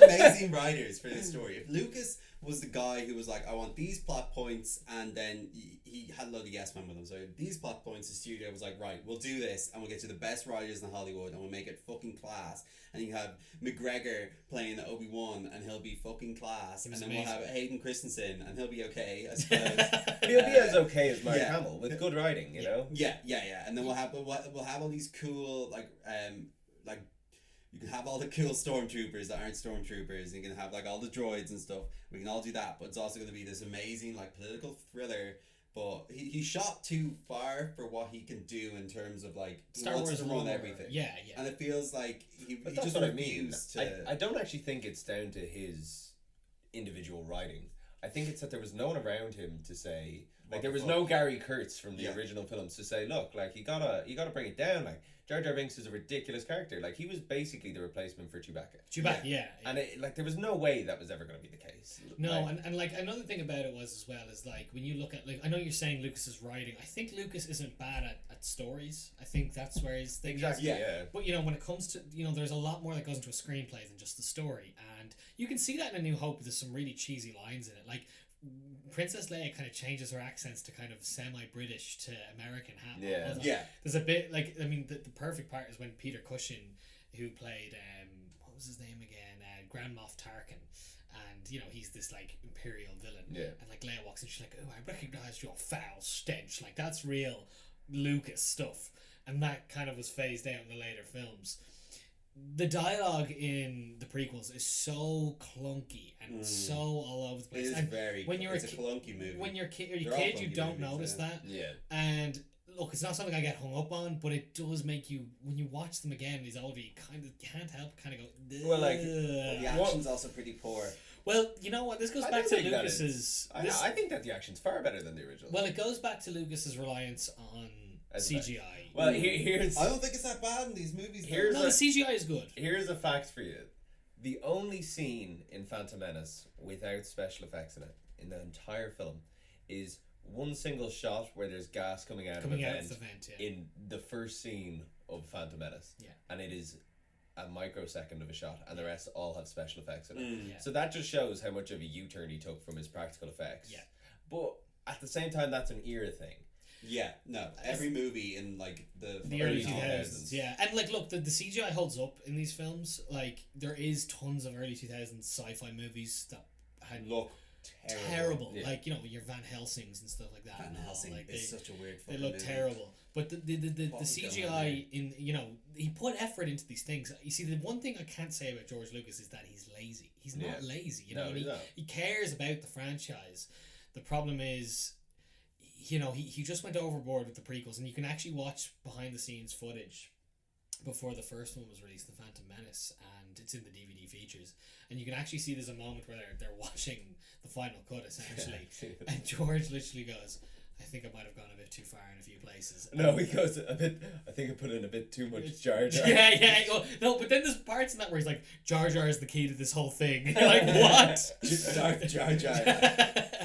amazing writers for this story, if Lucas was the guy who was like, I want these plot points, and then he had a lot of yes men with him. So these plot points, the studio was like, right, we'll do this, and we'll get you the best writers in Hollywood, and we'll make it fucking class. And you have McGregor playing Obi-Wan, and he'll be fucking class. He And was then amazing. we'll have Hayden Christensen, and he'll be okay, I suppose. But he'll be as okay as Mark yeah. Hamill with good writing, you know. Yeah. And then we'll have all these cool like you can have all the cool stormtroopers that aren't stormtroopers, and you can have like all the droids and stuff. We can all do that, but it's also going to be this amazing like political thriller. But he shot too far for what he can do in terms of like he Star wants Wars to run everything. Yeah. And it feels like he But just that's what I mean. refused to. I don't actually think it's down to his individual writing. I think it's that there was no one around him to say, like, What there the was fuck? no Gary Kurtz from the Yeah. original films to say, look, like, you gotta bring it down, like, Jar Jar Binks is a ridiculous character. Like, he was basically the replacement for Chewbacca. Chewbacca, yeah. And like, there was no way that was ever going to be the case. No, Like, and like another thing about it was as well is like when you look at like I know you're saying Lucas's writing. I think Lucas isn't bad at stories. I think that's where his thing exactly, is. yeah. But when it comes to there's a lot more that goes into a screenplay than just the story, and you can see that in A New Hope. There's some really cheesy lines in it, like Princess Leia kind of changes her accents to kind of semi-British to American. There's a bit like the perfect part is when Peter Cushing, who played what was his name again, Grand Moff Tarkin, and he's this like imperial villain, and like Leia walks in, she's like, oh, I recognize your foul stench. Like, that's real Lucas stuff, and that kind of was phased out in the later films. The dialogue in the prequels is so clunky and so all over the place. It is and it's a clunky movie. When you're a kid, you don't notice that. Yeah. And look, it's not something I get hung up on, but it does make you, when you watch them again, these older, you can't help kind of go. Well, like, the action's also pretty poor. Well, you know what? This goes back to Lucas's. I think that the action's far better than the original. Well, it goes back to Lucas's reliance on CGI. Well, here's. I don't think it's that bad in these movies. The CGI is good. Here's a fact for you: the only scene in Phantom Menace without special effects in it in the entire film is one single shot where there's gas coming out of the vent in the first scene of Phantom Menace. Yeah. And it is a microsecond of a shot, and the rest all have special effects in it. Yeah. So that just shows how much of a U-turn he took from his practical effects. Yeah. But at the same time, that's an era thing. Yeah, no. Every movie in like the early 2000s. Yeah, and like look, the CGI holds up in these films. Like, there is tons of early 2000s sci-fi movies that had look terrible. Yeah. Like, your Van Helsings and stuff like that. Van Helsing is such a weird They fucking look movie. terrible. But the CGI in he put effort into these things. You see, the one thing I can't say about George Lucas is that he's lazy. He's not lazy. He cares about the franchise. The problem is, he just went overboard with the prequels, and you can actually watch behind the scenes footage before the first one was released, The Phantom Menace, and it's in the DVD features, and you can actually see there's a moment where they're watching the final cut essentially, and George literally goes, I think I might have gone a bit too far in a few places. No, he goes a bit. I think I put in a bit too much Jar Jar. Yeah. No, but then there's parts in that where he's like, Jar Jar is the key to this whole thing. You're like, what? Dark Jar Jar.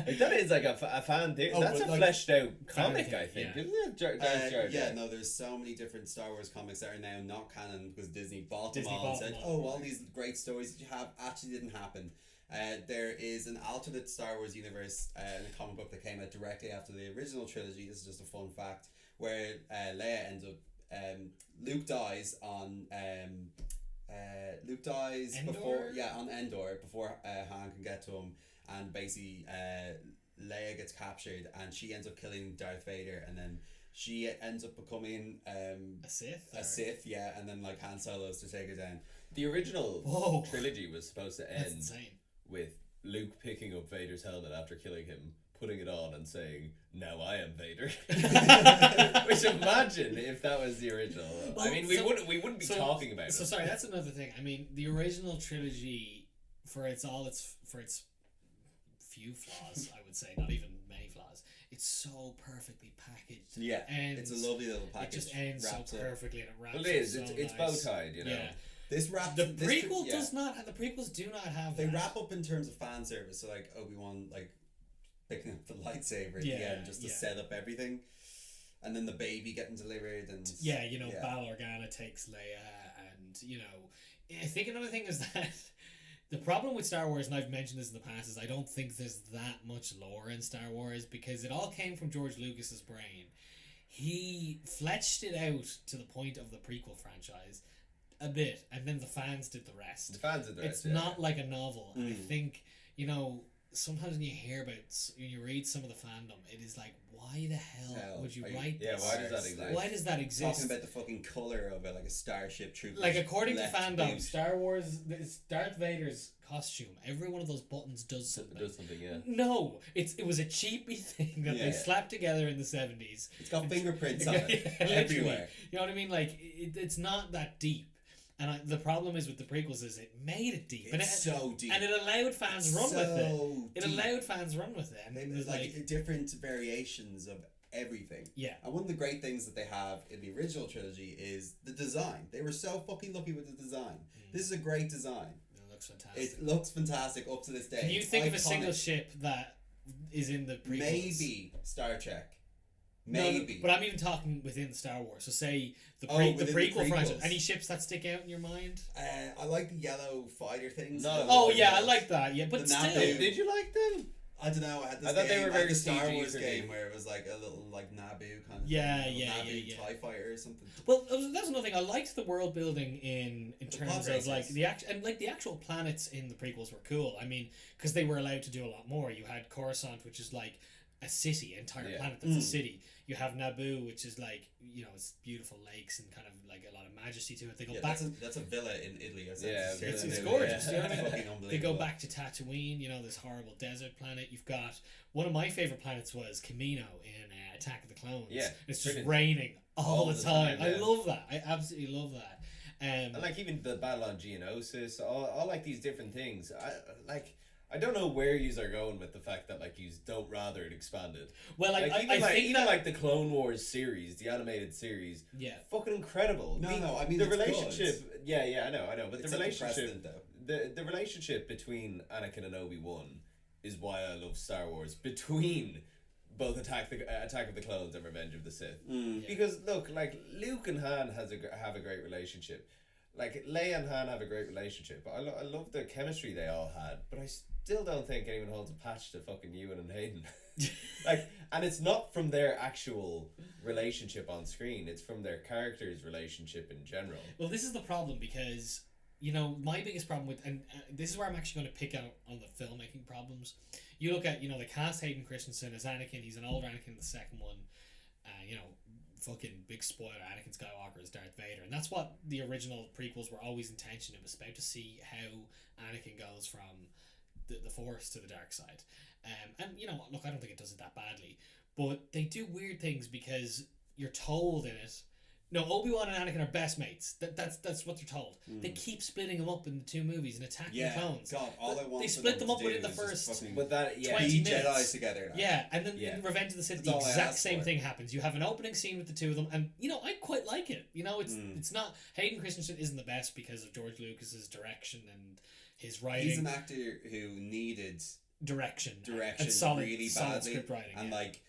Like, that is like a fan theory. That's a fleshed out comic, I think, isn't it? Jar Jar. Yeah, no, there's so many different Star Wars comics that are now not canon because Disney bought them all and said, all these great stories that you have actually didn't happen. There is an alternate Star Wars universe in a comic book that came out directly after the original trilogy. This is just a fun fact where Leia ends up. Luke dies on. Luke dies Endor? on Endor before Han can get to him, and basically Leia gets captured and she ends up killing Darth Vader, and then she ends up becoming a Sith. A Sith, yeah, and then like Han Solo's to take her down. The original trilogy was supposed to end with Luke picking up Vader's helmet after killing him, putting it on, and saying, "Now I am Vader." Which, imagine if that was the original. Well, I mean, we wouldn't be talking about it. So sorry, that's another thing. I mean, the original trilogy, for its few flaws, I would say, not even many flaws, it's so perfectly packaged. Yeah, it's a lovely little package. It just ends so perfectly, and it wraps. Well, it is. It's It's bow tied, Yeah. This wraps. The prequel does not. The prequels do not have. They wrap up in terms of fan service. So like Obi-Wan picking up the lightsaber at the end just to set up everything, and then the baby getting delivered, and Bail Organa takes Leia, and I think another thing is that the problem with Star Wars, and I've mentioned this in the past, is I don't think there's that much lore in Star Wars because it all came from George Lucas's brain. He fleshed it out to the point of the prequel franchise a bit, and then the fans did the rest. It's not like a novel. And I think, sometimes when you hear about, when you read some of the fandom, it is like, why the hell would you write this? Yeah, why does that exist? Why does that exist? Talking about the fucking colour of it, like a starship trooper. Like, according to fandom, Star Wars, Darth Vader's costume, every one of those buttons does something. No, it was a cheapy thing that they slapped together in the 70s. It's got fingerprints on it everywhere. You know what I mean? Like, it's not that deep. And the problem is with the prequels is it made it deep. It's so deep. And it allowed fans run with it. It allowed fans run with it. And it was like different variations of everything. Yeah. And one of the great things that they have in the original trilogy is the design. They were so fucking lucky with the design. This is a great design. It looks fantastic. It looks fantastic up to this day. Can you It's think of a iconic. single ship that is in the prequels? Maybe Star Trek. No, Maybe. but I'm even talking within Star Wars. So say the within the the prequel franchise. prequels. Any ships that stick out in your mind? I like the yellow fighter things. No. Oh yeah, I like that. Yeah, but The still. Naboo. Did you like them? I don't know. I had this I thought they game, were I had very the Star CG Wars for game me. where it was like a little like Naboo kind of Yeah, thing. yeah, Naboo yeah. TIE fighter or something. Well, that's another thing. I liked the world building in terms pod of races. like the actual planets in the prequels were cool. I mean, because they were allowed to do a lot more. You had Coruscant, which is like a city, entire Yeah. planet that's a city. You have Naboo, which is like, you know, it's beautiful lakes and kind of like a lot of majesty to it. They go Yeah, back. that's a villa in Italy. Yeah, It's gorgeous. Yeah. You know what I mean? Fucking unbelievable. They go back to Tatooine, you know, this horrible desert planet. You've got one of my favorite planets was Kamino in Attack of the Clones. Yeah, it's just brilliant. raining all the time. I yeah. love that. I absolutely love that. And like even the battle on Geonosis, all like these different things. I don't know where yous are going with the fact that like yous don't rather it expanded. Well, Like, I even think that, like the Clone Wars series, the animated series, yeah. fucking incredible. No, I mean the it's relationship. good. Yeah, I know, but It's the set the relationship, precedent, though. the relationship between Anakin and Obi-Wan is why I love Star Wars. Between both Attack of the Clones and Revenge of the Sith, Yeah. because look, like Luke and Han have a great relationship. Like Leia and Han have a great relationship. I love the chemistry they all had, but I still don't think anyone holds a patch to fucking Ewan and Hayden. Like, and it's not from their actual relationship on screen; it's from their characters' relationship in general. Well, this is the problem because, you know, my biggest problem with, and this is where I'm actually going to pick out on the filmmaking problems. You look at, you know, the cast Hayden Christensen as Anakin. He's an older Anakin in the second one. You know, fucking big spoiler, Anakin Skywalker is Darth Vader, and that's what the original prequels were always intention. It was about to see how Anakin goes from the Force to the dark side. And you know, look, I don't think it does it that badly, but they do weird things because you're told in it. No, Obi-Wan and Anakin are best mates. That's what they're told. They keep splitting them up in the two movies and attacking the clones. God, all I want. They for split them to up do within the is just first fucking But that, yeah, 20 be minutes. Jedi together. Now. Yeah, and then Yeah. in Revenge of the Sith, That's the all I exact asked same for. thing happens. You have an opening scene with the two of them, and you know I quite like it. You know, it's not Hayden Christensen isn't the best because of George Lucas's direction and his writing. He's an actor who needed direction direction and solid, really solid badly, script writing, and yeah. like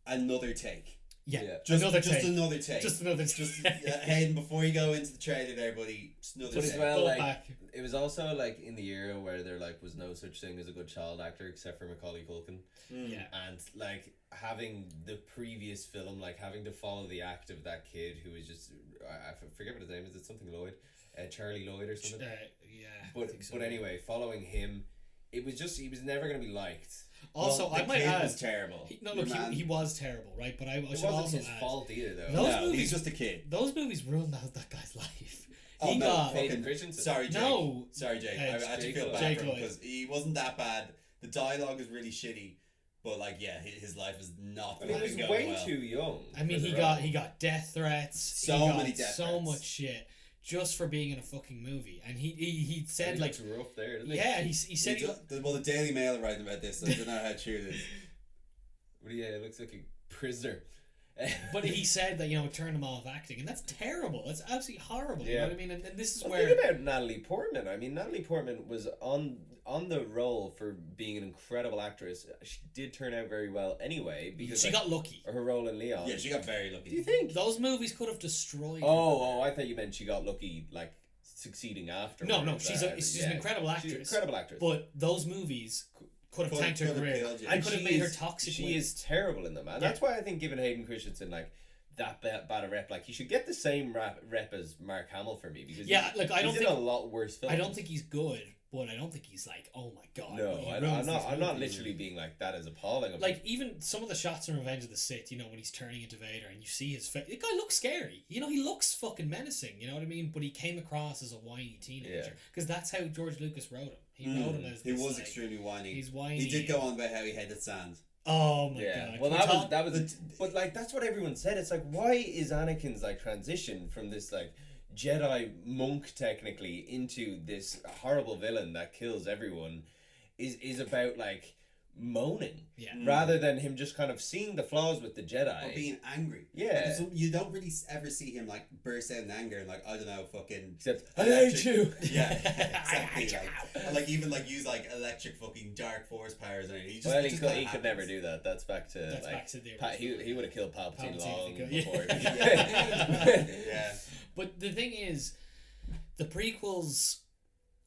another take. Yeah, Yeah. Just another just take. another take. Just another Just take. Hayden, before you go into the trailer there, buddy, just another But take. as well, Go like back. it was also like in the era where there like was no such thing as a good child actor except for Macaulay Culkin, Yeah. and like having the previous film, like having to follow the act of that kid who was just I forget what his name is. It's something Lloyd, Charlie Lloyd or something. Yeah, I But think so. but anyway, following him, it was just he was never gonna be liked. Also, Well, the I might kid add, was terrible. no, Your look, man- he was terrible, right? But I It should wasn't also his add, fault either, though. Those no, movies- he's just a kid. those movies ruined that guy's life. Oh, He no, got Hayden fucking- Christensen. Sorry, Jake. No. Sorry, Jake. I It's actually Jake feel Lloyd. bad Jake for him Lloyd. because he wasn't that bad. The dialogue is really shitty, but like, yeah, his life is not. I mean, he was going way well. too young. I mean, for he the got role. death threats. So he got many death so threats. much shit just for being in a fucking movie, and he said He like, looks rough there, doesn't he? yeah, he said he, Well, the Daily Mail are writing about this, so I don't know how true it is. But yeah, it looks like a prisoner. but he said that, you know, it turned him off acting, and that's terrible. That's absolutely horrible. You know Yeah. what I mean? And this is Well, where think about Natalie Portman. I mean, Natalie Portman was on the role for being an incredible actress. She did turn out very well anyway because she like, got lucky. her role in Leon. Yeah, she got very lucky. Do you think? Those movies could have destroyed. her. Oh, I thought you meant she got lucky, like succeeding after. No, she's an incredible actress. She's an incredible actress. But those movies could have tanked her Could have career. killed you. And could have made her is- toxic. She with- is terrible in them, and that's why I think giving Hayden Christensen like that bad a rep, like he should get the same rep as Mark Hamill for me because Yeah, like, I don't he's in think- a lot worse films. I don't think he's good, but I don't think he's like, oh my god. No, he I'm ruins not. these I'm not movies. literally being like that is appalling. Like, even some of the shots in Revenge of the Sith, you know, when he's turning into Vader and you see his face, the guy looks scary. You know, he looks fucking menacing, you know what I mean? But he came across as a whiny teenager. Because that's how George Lucas wrote him. He wrote him as He this, was like, extremely whiny. he's whiny. He did go on about how he hated sand. Oh my yeah. god. Well, Can we talk- that was. But like that's what everyone said. It's like why is Anakin's like transition from this like Jedi monk technically into this horrible villain that kills everyone is about like moaning. Yeah. Rather than him just kind of seeing the flaws with the Jedi. Or being angry. Yeah. Like, you don't really ever see him like burst out in anger and like, I don't know, fucking Except, I hate you! Yeah, exactly. And like even like use like electric fucking dark force powers and he just, he could never do that. That's back to back to the he would have killed Palpatine long if before. Yeah. But the thing is, the prequels,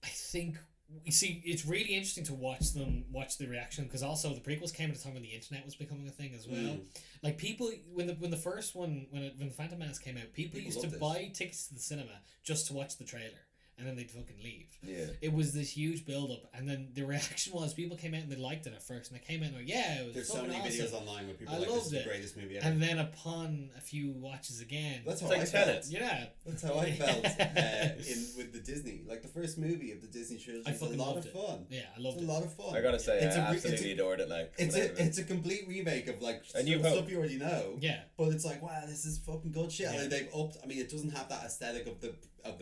I think, you see, it's really interesting to watch the reaction, because also the prequels came at a time when the internet was becoming a thing as well. Like people, when the first one, when the Phantom Menace came out, people used to buy tickets to the cinema just to watch the trailer, and then they'd fucking leave. Yeah. It was this huge build up, and then the reaction was people came out and they liked it at first, and they came out and were yeah, it was There's so fucking many awesome. videos online where people I are like, this is loved the it. greatest movie ever. And then upon a few watches again, That's how It's like I felt. Tenet. yeah, That's how I felt with the Disney. Like the first movie of the Disney trilogy I was a fucking lot loved of it. fun. Yeah, I loved It's it. a lot of fun. I gotta say, It's I a re- absolutely adored it. Like, It's a complete remake of like A New stuff Hope. you already know. Yeah. But it's like, wow, this is fucking good shit. Yeah. And they've upped. I mean, it doesn't have that aesthetic of the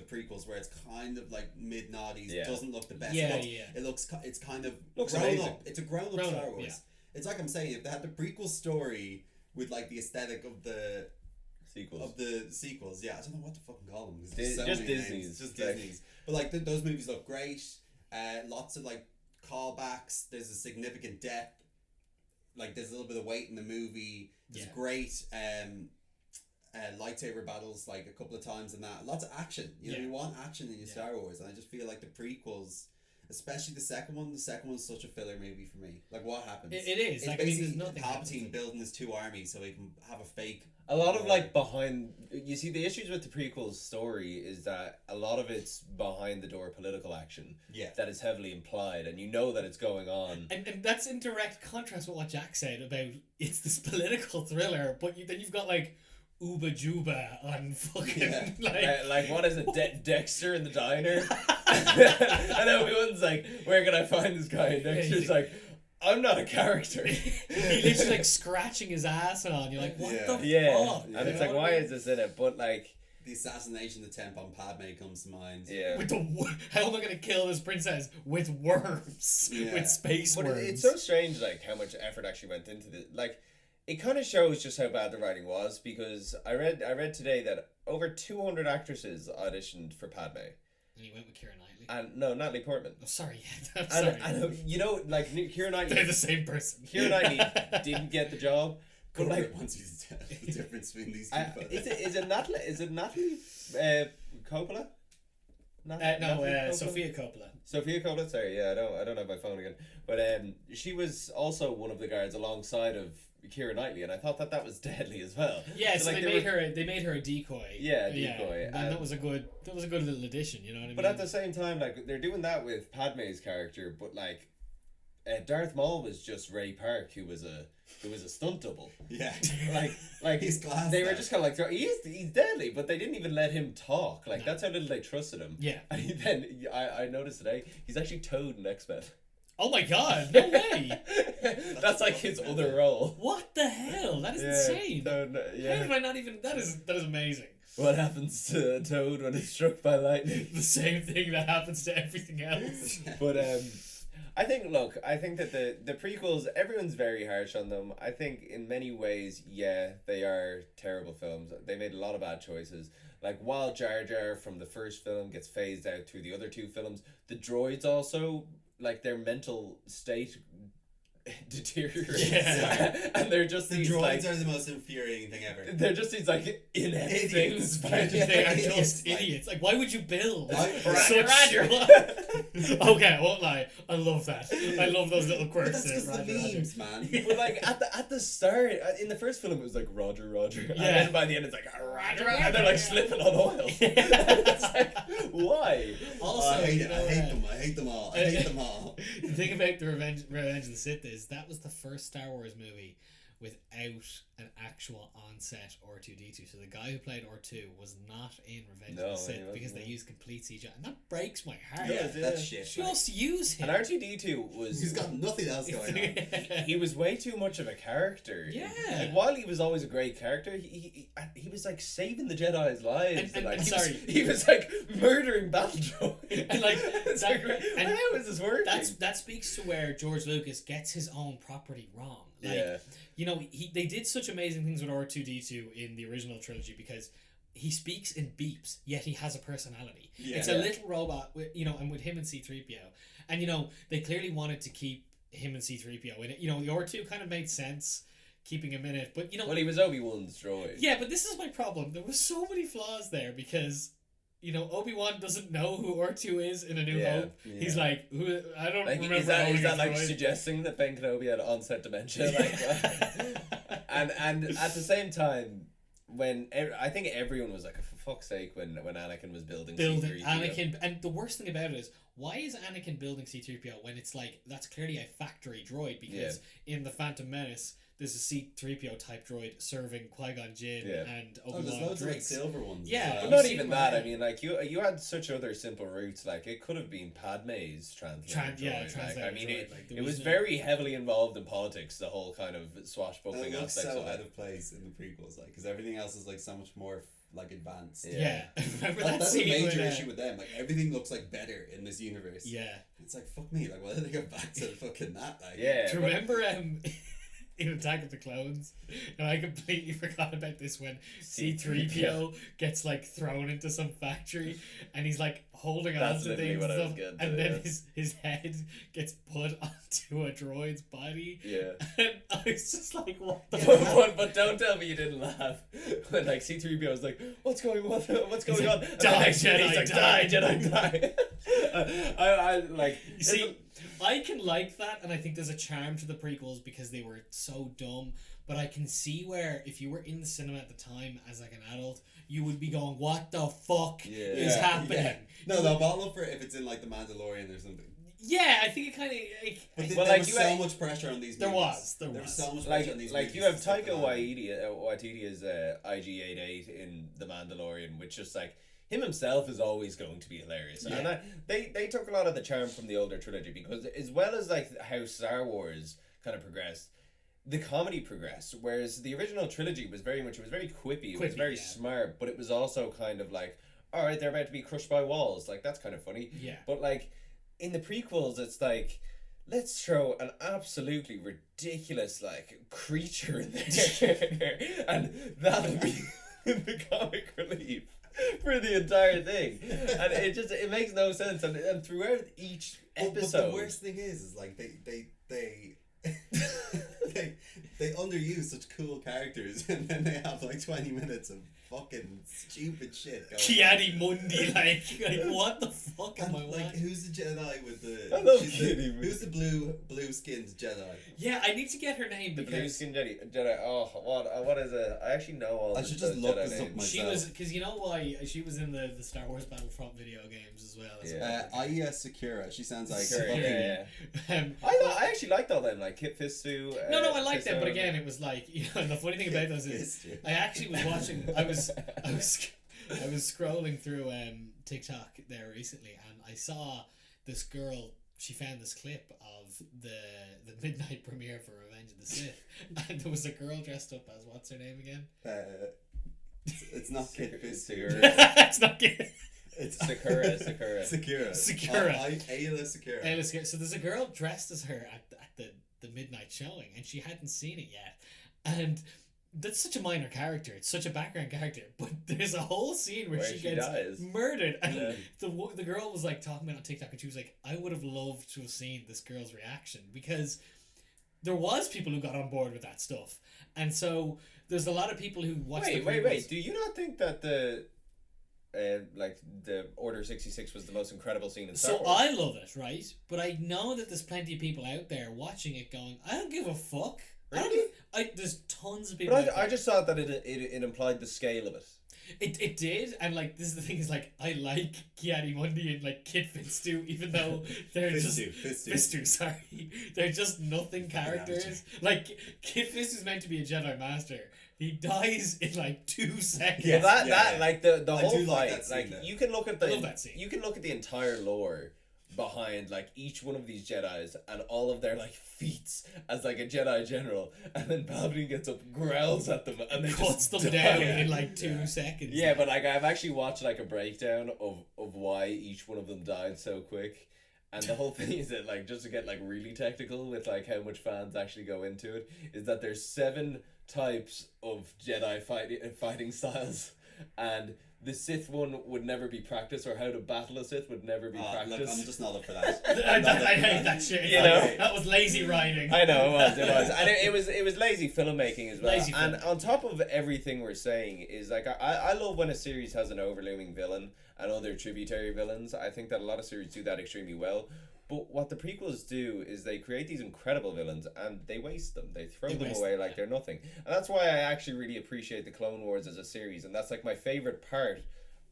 prequels where it's kind of like mid noughties. Yeah. It doesn't look the best. Yeah, It looks. It's kind of Looks grown amazing. up. It's a grown up Grown Star up, Wars. yeah. It's like I'm saying, if they had the prequel story with like the aesthetic of the sequels, yeah, I don't know what to fucking call them. 'Cause there's so Just many Disney's, names. Just like- Disney's. But like those movies look great. Lots of like callbacks. There's a significant depth. Like there's a little bit of weight in the movie. There's Yeah. great lightsaber battles like a couple of times and that. Lots of action. You know, Yeah. you want action in your Star Wars, and I just feel like the prequels, especially the second one. The second one's such a filler movie for me. Like what happens? It is. It's Like, I mean, basically there's nothing Palpatine happens. building his two armies so he can have a fake. a lot of like behind. You see, the issues with the prequels story is that a lot of it's behind the door political action. Yeah. That is heavily implied, and you know that it's going on. And that's in direct contrast with what Jack said about it's this political thriller, but then you've got like Uba Juba on fucking Yeah. Like what is it, Dexter in the diner? And everyone's like, where can I find this guy? And Dexter's like, I'm not a character. he literally like scratching his ass on. You're like, what Yeah. the Yeah, fuck? and Yeah. it's like, why is this in it? But like, The assassination attempt on Padme comes to mind. yeah. With how am I gonna kill this princess with worms? Yeah. With space But worms. it's so strange, like how much effort actually went into this. Like, it kind of shows just how bad the writing was, because I read today that over 200 actresses auditioned for Padme, And he went with Keira Knightley. and no, Natalie Portman. Oh, sorry. I'm sorry. And you know, like Keira They're Knightley, the same person. Keira Knightley didn't get the job, but But like, once you tell the difference between these people. is it Natalie Coppola? No, Natalie Coppola? Sophia Coppola. Sophia Coppola, sorry, yeah, I don't have my phone again, but she was also one of the guards alongside of Keira Knightley, and I thought that was deadly as well. Yeah, so like, they made her a decoy. Yeah, a decoy, and and- that was a good little addition. You know what I mean? But at the same time, like, they're doing that with Padme's character, but like, Darth Maul was just Ray Park, who was a stunt double. Yeah. Like He's class, they were though. just kind of like, he's deadly, but they didn't even let him talk. Like, No. that's how little they trusted him. Yeah. And then I noticed today he's actually Toad in X-Men. Oh my god! No way! That's like his other role. What the hell? That is insane. Toad, How did I not even? That is amazing. What happens to Toad when he's struck by lightning? The same thing that happens to everything else. But I think that the prequels, everyone's very harsh on them. I think in many ways, yeah, they are terrible films. They made a lot of bad choices. Like, while Jar Jar from the first film gets phased out through the other two films, the droids also, like, their mental state deteriorates. Yeah. And they're just The these, droids like, are the most infuriating thing ever. they're just these, like, inept Idiots. things. They are Idiots, just like- idiots. Like, why would you build Roger, such? Okay, I won't lie. I love that. I love those little But quirks. that's just the Roger, Roger. memes, man. But like at the start, in the first film, it was like Roger, Roger, and Yeah. then by the end, it's like Roger, and they're like slipping on oil. It's like, why? Also, I hate you it. know, I hate them all. I hate them all. The thing about the Revenge of the Sith is that was the first Star Wars movie without an actual on-set R2D2. So the guy who played R2 was not in Revenge No, of the he Sith because they wasn't. used complete CGI, and that breaks my heart. Yeah, Yeah. that's shit. Just use him. And R2D2 was He's got nothing else going on. he was way too much of a character. Yeah. Like, while he was always a great character, he was like saving the Jedi's lives. And- like, and he sorry. he was like murdering battle droids. And, like, It's that- like, and how is this working? that speaks to where George Lucas gets his own property wrong. Like, yeah. you know, they did such amazing things with R2D2 in the original trilogy because he speaks in beeps, yet he has a personality. Yeah. It's a little robot, you know, and with him and C-3PO. And, you know, they clearly wanted to keep him and C-3PO in it. You know, the R2 kind of made sense keeping him in it, but, you know... Well, he was Obi-Wan's droid. Yeah, but this is my problem. There were so many flaws there because... You know, Obi-Wan doesn't know who R2 is in A New Hope. Yeah. He's like, who? I don't Like, remember. is that owning a like droid. suggesting that Ben Kenobi had onset dementia? Like, and at the same time, I think everyone was like, for fuck's sake, when Anakin was building C-3PO. Anakin, and the worst thing about it is, why is Anakin building C-3PO when it's like that's clearly a factory droid? Because in the Phantom Menace, there's a C-3PO type droid serving Qui-Gon Jinn and Oh, there's Obi-Wan loads of like drinks. silver ones. Yeah, as But well. not see even what that. I I mean, like you had such other simple routes. Like it could have been Padme's translator. translator I mean, droid, like, there it was no- very heavily involved in politics. The whole kind of swashbuckling It looks aspects so of out it. of place in the prequels, like, because everything else is like so much more like advanced. Yeah, remember that That's a scene major when, issue with them. Like everything looks like better in this universe. Yeah. It's like fuck me. Like why did they go back to fucking that? Like Yeah. Do you but- remember in Attack of the Clones? And I completely forgot about this when C-3PO gets like thrown into some factory and he's like holding on That's to literally things what I and was stuff, getting to, and then yeah. his head gets put onto a droid's body. Yeah. And I was just like, what the But, fuck? but don't tell me you didn't laugh when like C-3PO was like, what's going on? What's going like, on? And "Die, the next minute Jedi, he's like, die." die, Jedi, die. I like. You see, I can like that, and I think there's a charm to the prequels because they were so dumb. But I can see where if you were in the cinema at the time as like an adult, you would be going, "What the fuck is happening?" Yeah. No, but I'll look for it if it's in like The Mandalorian or something. Yeah, I think it kind of like. But Well, there like, was you so had- much pressure on these. There movies. was There was so much pressure on these. Like movies you have to stick Taika with them. Waititi as IG-88 in The Mandalorian, which just like him himself is always going to be hilarious. Yeah. And they took a lot of the charm from the older trilogy because as well as like how Star Wars kind of progressed, the comedy progressed. Whereas the original trilogy was very quippy. It was Quippy, very yeah. smart, but it was also kind of like, all right, they're about to be crushed by walls. Like that's kind of funny. Yeah. But like in the prequels, it's like, let's throw an absolutely ridiculous like creature in there, and that'll be the comic relief for the entire thing. And it makes no sense. And throughout each But episode, the worst thing is like they they underuse such cool characters, and then they have like 20 minutes of fucking stupid shit going Kiadi on. Mundi, like what the fuck am And I like, watching? who's the Jedi with the? I love she's Kiadi Mundi. Who's the blue skinned Jedi? Yeah, I need to get her name the blue because skin Jedi. Oh, what is it? I actually know all. I the should just Jedi look this up names. myself. she was because you know why she was in the Star Wars Battlefront video games as well. Yeah. Aya Sakura. She sounds like Sakura, fucking. yeah. Um, I actually liked all them, like Kit Fistu. no, I like them, but Fisto. again, it was like you know. And the funny thing about those is, I actually was watching. I was scrolling through TikTok there recently, and I saw this girl. She found this clip of the midnight premiere for Revenge of the Sith, and there was a girl dressed up as what's her name again? It's not Kit Fistu. It's not good. It's Sakura. Sakura. Sakura. Ayla Sakura. Hey, let's get, so there's a girl dressed as her at the midnight showing, and she hadn't seen it yet, and that's such a minor character. It's such a background character, but there's a whole scene where she gets dies. murdered, and Yeah. the girl was like talking about it on TikTok, and she was like, "I would have loved to have seen this girl's reaction because there was people who got on board with that stuff, and so there's a lot of people who watch. Wait. Do you not think that the Order 66 was the most incredible scene in Star So Wars? I love it, right? But I know that there's plenty of people out there watching it going, I don't give a fuck. Really? There's tons of people. But out I there. just thought that it implied the scale of it. It did, and like this is the thing is like I like Ki-Adi-Mundi and like Kit Fisto, even though they're Fisto, sorry, they're just nothing characters. Like Kit Fisto's meant to be a Jedi Master. He dies in like 2 seconds. Yeah, that like the I whole do like fight, that scene, like though. you can look at I love that scene. you can look at the entire lore behind like each one of these Jedis and all of their like feats as like a Jedi general, and then Palpatine gets up, growls at them, and they Cuts just them die. down in like 2 seconds. Yeah, but like I've actually watched like a breakdown of why each one of them died so quick. And the whole thing is that, like, just to get like really technical with like how much fans actually go into it, is that there's 7 types of Jedi fighting styles, and the Sith one would never be practiced, or how to battle a Sith would never be practiced. Look, I'm just not up for that. I hate that shit. You know? That was lazy writing. I know it was, and it was lazy filmmaking as well. Lazy and film. on top of everything we're saying is like I love when a series has an overlooming villain and other tributary villains. I think that a lot of series do that extremely well. But what the prequels do is they create these incredible villains and they waste them. They throw them away like they're nothing. And that's why I actually really appreciate the Clone Wars as a series. And that's like my favorite part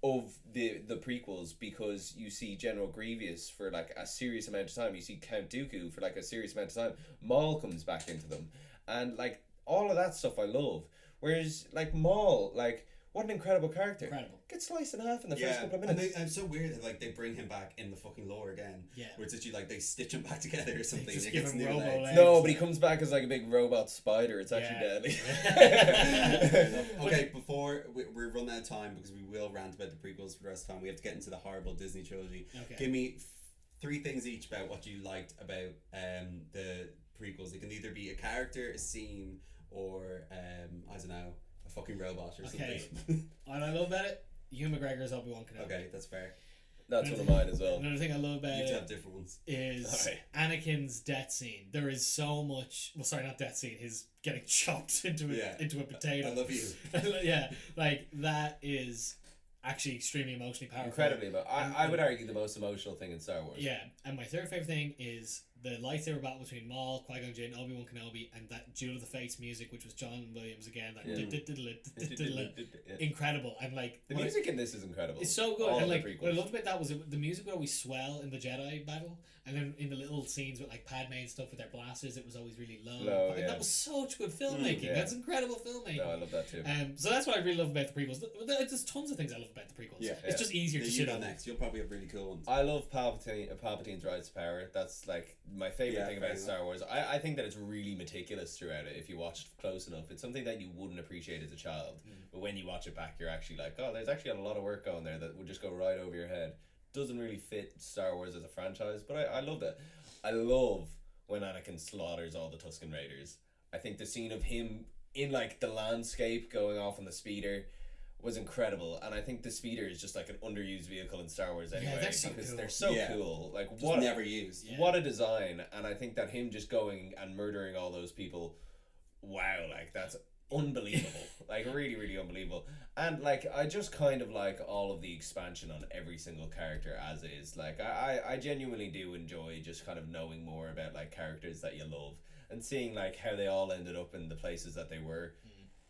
of the prequels, because you see General Grievous for like a serious amount of time. You see Count Dooku for like a serious amount of time. Maul comes back into them. And like all of that stuff I love. Whereas like Maul, like what an incredible character. Incredible. Gets sliced in half in the first couple of minutes. And it's so weird that like they bring him back in the fucking lore again. Yeah. Where it's literally like they stitch him back together or something. just and give gets him new robo legs. legs. No, but he comes back as like a big robot spider. It's actually deadly. Fair enough. Okay, before we're running out of time, because we will rant about the prequels for the rest of the time, we have to get into the horrible Disney trilogy. Okay. Give me 3 things each about what you liked about the prequels. It can either be a character, a scene, or I don't know, a fucking robot or something. What I love about it, Hugh McGregor's Obi-Wan Kenobi. Okay, that's fair. That's one of mine as well. Another thing I love about You have to it have different ones. is Anakin's death scene. There is so much. Well, sorry, not death scene. His getting chopped into a potato. I love you. Yeah, like that is actually extremely emotionally powerful. Incredibly, but I would argue the most emotional thing in Star Wars. Yeah, and my third favorite thing is the lightsaber battle between Maul, Qui-Gon Jinn, Obi-Wan Kenobi, and that Duel of the Fates music, which was John Williams again. Like, incredible. And like The music in this is incredible. it's so good. All And of the like prequels. what I loved about that was the music would always swell in the Jedi battle, and then in the little scenes with like Padme and stuff with their blasters, it was always really low. And yeah. that was such good filmmaking. yeah. That's incredible filmmaking. No, I love that too. So that's what I really love about the prequels. There's tons of things I love about the prequels. Yeah. It's just easier to You shit go on. next. You'll probably have really cool ones. I love Palpatine's rise to power. That's like my favorite thing about Star Wars. I think that it's really meticulous throughout it. If you watch it close enough, it's something that you wouldn't appreciate as a child, but when you watch it back, you're actually like, oh, there's actually a lot of work going there that would just go right over your head. Doesn't really fit Star Wars as a franchise, but I loved it. I love when Anakin slaughters all the Tusken Raiders. I think the scene of him in like the landscape going off on the speeder was incredible, and I think the speeder is just like an underused vehicle in Star Wars anyway, they're so because cool. they're so cool. Like Just what never used. what a design. And I think that him just going and murdering all those people, wow, like that's unbelievable. Like really, really unbelievable. And like I just kind of like all of the expansion on every single character as is. Like I genuinely do enjoy just kind of knowing more about like characters that you love and seeing like how they all ended up in the places that they were.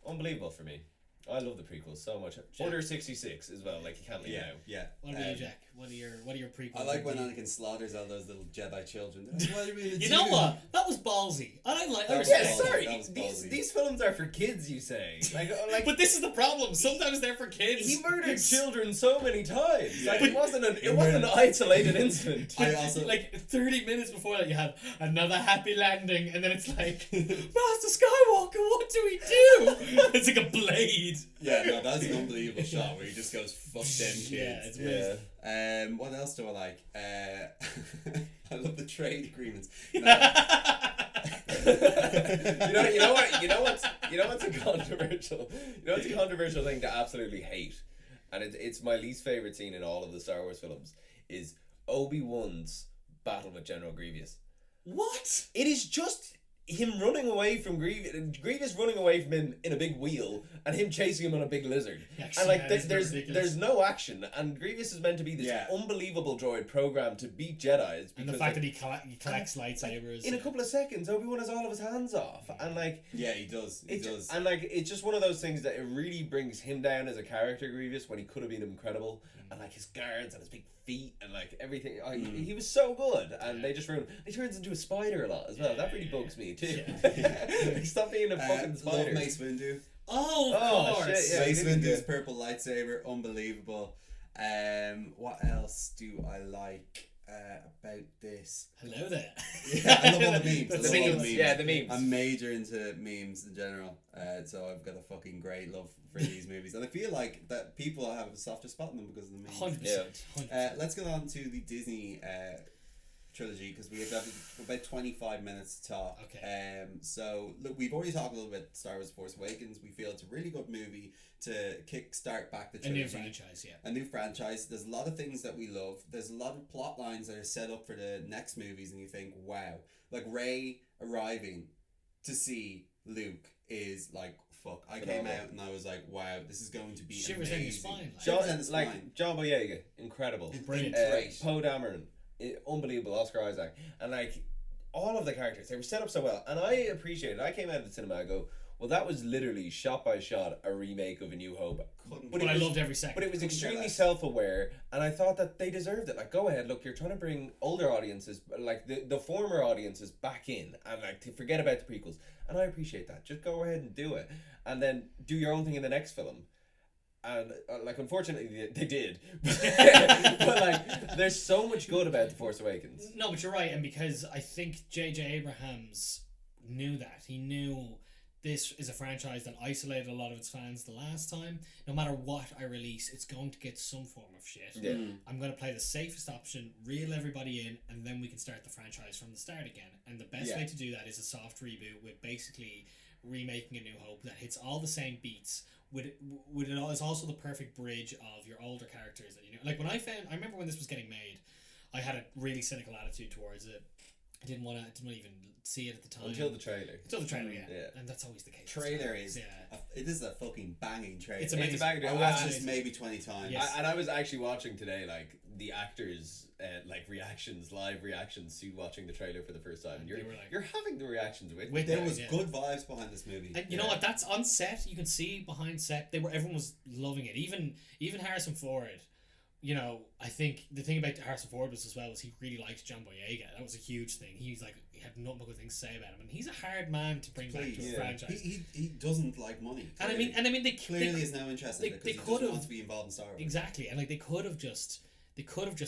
Unbelievable for me. I love the prequels so much. Order 66 as well. Like you can't leave now. Yeah. What about you, Jack? What are your prequels? I like when Anakin slaughters all those little Jedi children. They're like, what are we gonna You do? know what? That was ballsy. I like. I That was respect Yeah, ballsy. that. sorry. That was These ballsy. these films are for kids, you say. Like But this is the problem. Sometimes they're for kids. he murdered children so many times. Like Yeah. it wasn't an isolated incident. I also Like 30 minutes before that, you have another happy landing, and then it's like, Master Skywalker, what do we do? It's like a blade. no, that's an unbelievable shot where he just goes fuck them kids. Yeah, it's Yeah. amazing. What else do I like? I love the trade agreements. You know what's a controversial thing to absolutely hate, and it's my least favorite scene in all of the Star Wars films is Obi-Wan's battle with General Grievous. What? It is just him running away from Grievous running away from him in a big wheel, and him chasing him on a big lizard. Actually, And like that is a bit there's ridiculous. no action, and Grievous is meant to be this Yeah. unbelievable droid programmed to beat Jedi's. And the because, fact like, that he collects lightsabers. in a couple of seconds, Obi-Wan has all of his hands off, and like Yeah, he does. He does. and like it's just one of those things that it really brings him down as a character, Grievous, when he could have been incredible, and like his guards and his big feet and like everything. He was so good, and they just ruined. He turns into a spider a lot as well. That really bugs me too. Like, stop being a fucking Love spider. Mace Windu. Oh, Oh, of course. shit, yeah. Mace he didn't Windu's do- purple lightsaber, unbelievable. What else do I like about this? Hello there. Yeah, I love all the memes. I The love all the memes. memes. Yeah, the memes. I'm major into memes in general, so I've got a fucking great love for these movies, and I feel like that people have a softer spot in them because of the memes. 100%. 100%. Let's get on to the Disney trilogy because we have about 25 minutes to talk. Okay. So look, we've already talked a little bit Star Wars Force Awakens. We feel it's a really good movie to kickstart back the A trilogy. new franchise, yeah. A new franchise. There's a lot of things that we love. There's a lot of plot lines that are set up for the next movies, and you think, wow, like Rey arriving to see Luke is like, fuck. I came Phenomenal. out and I was like, wow, this is going to be Shivers amazing. down your spine. Like. Shivers down the Like spine. John Boyega, incredible. Brilliant. Great. Poe Dameron, unbelievable. Oscar Isaac, and like all of the characters, they were set up so well, and I appreciate it. I came out of the cinema, I go, well, that was literally shot by shot a remake of A New Hope. Couldn't But it I was- loved every second. But it was Couldn't care extremely less. self-aware, and I thought that they deserved it. Like, go ahead, look, you're trying to bring older audiences, like the former audiences, back in, and like to forget about the prequels. And I appreciate that. Just go ahead and do it, and then do your own thing in the next film. And like, unfortunately, they did. But like, there's so much good about The Force Awakens. No, but you're right, and because I think J.J. Abrams knew that. He knew this is a franchise that isolated a lot of its fans the last time. No matter what I release, it's going to get some form of shit. Yeah. I'm going to play the safest option, reel everybody in, and then we can start the franchise from the start again. And the best Yeah. way to do that is a soft reboot with basically remaking A New Hope that hits all the same beats. With it is also the perfect bridge of your older characters that you know. Like when I remember when this was getting made, I had a really cynical attitude towards it. I didn't want to even see it at the time. Until the trailer. Until the trailer, yeah. Yeah. And that's always the case. Trailer is yeah. it is a fucking banging trailer. It's amazing. It's a bang- I I watched was- this maybe 20 times. Yes. And I was actually watching today, like the actors, like live reactions to watching the trailer for the first time. And You're they were like- you're having the reactions with With them. There was Yeah. good vibes behind this movie. And you know what? That's on set. You can see behind set. Everyone was loving it. Even Harrison Ford. You know, I think the thing about Harrison Ford was he really liked John Boyega. That was a huge thing. He had nothing but good things to say about him, and he's a hard man to bring back to a Please. franchise. He doesn't like money. And I mean, they Clearly is now interested they because he could've- doesn't want to be involved in Star Wars. exactly, and like they could have just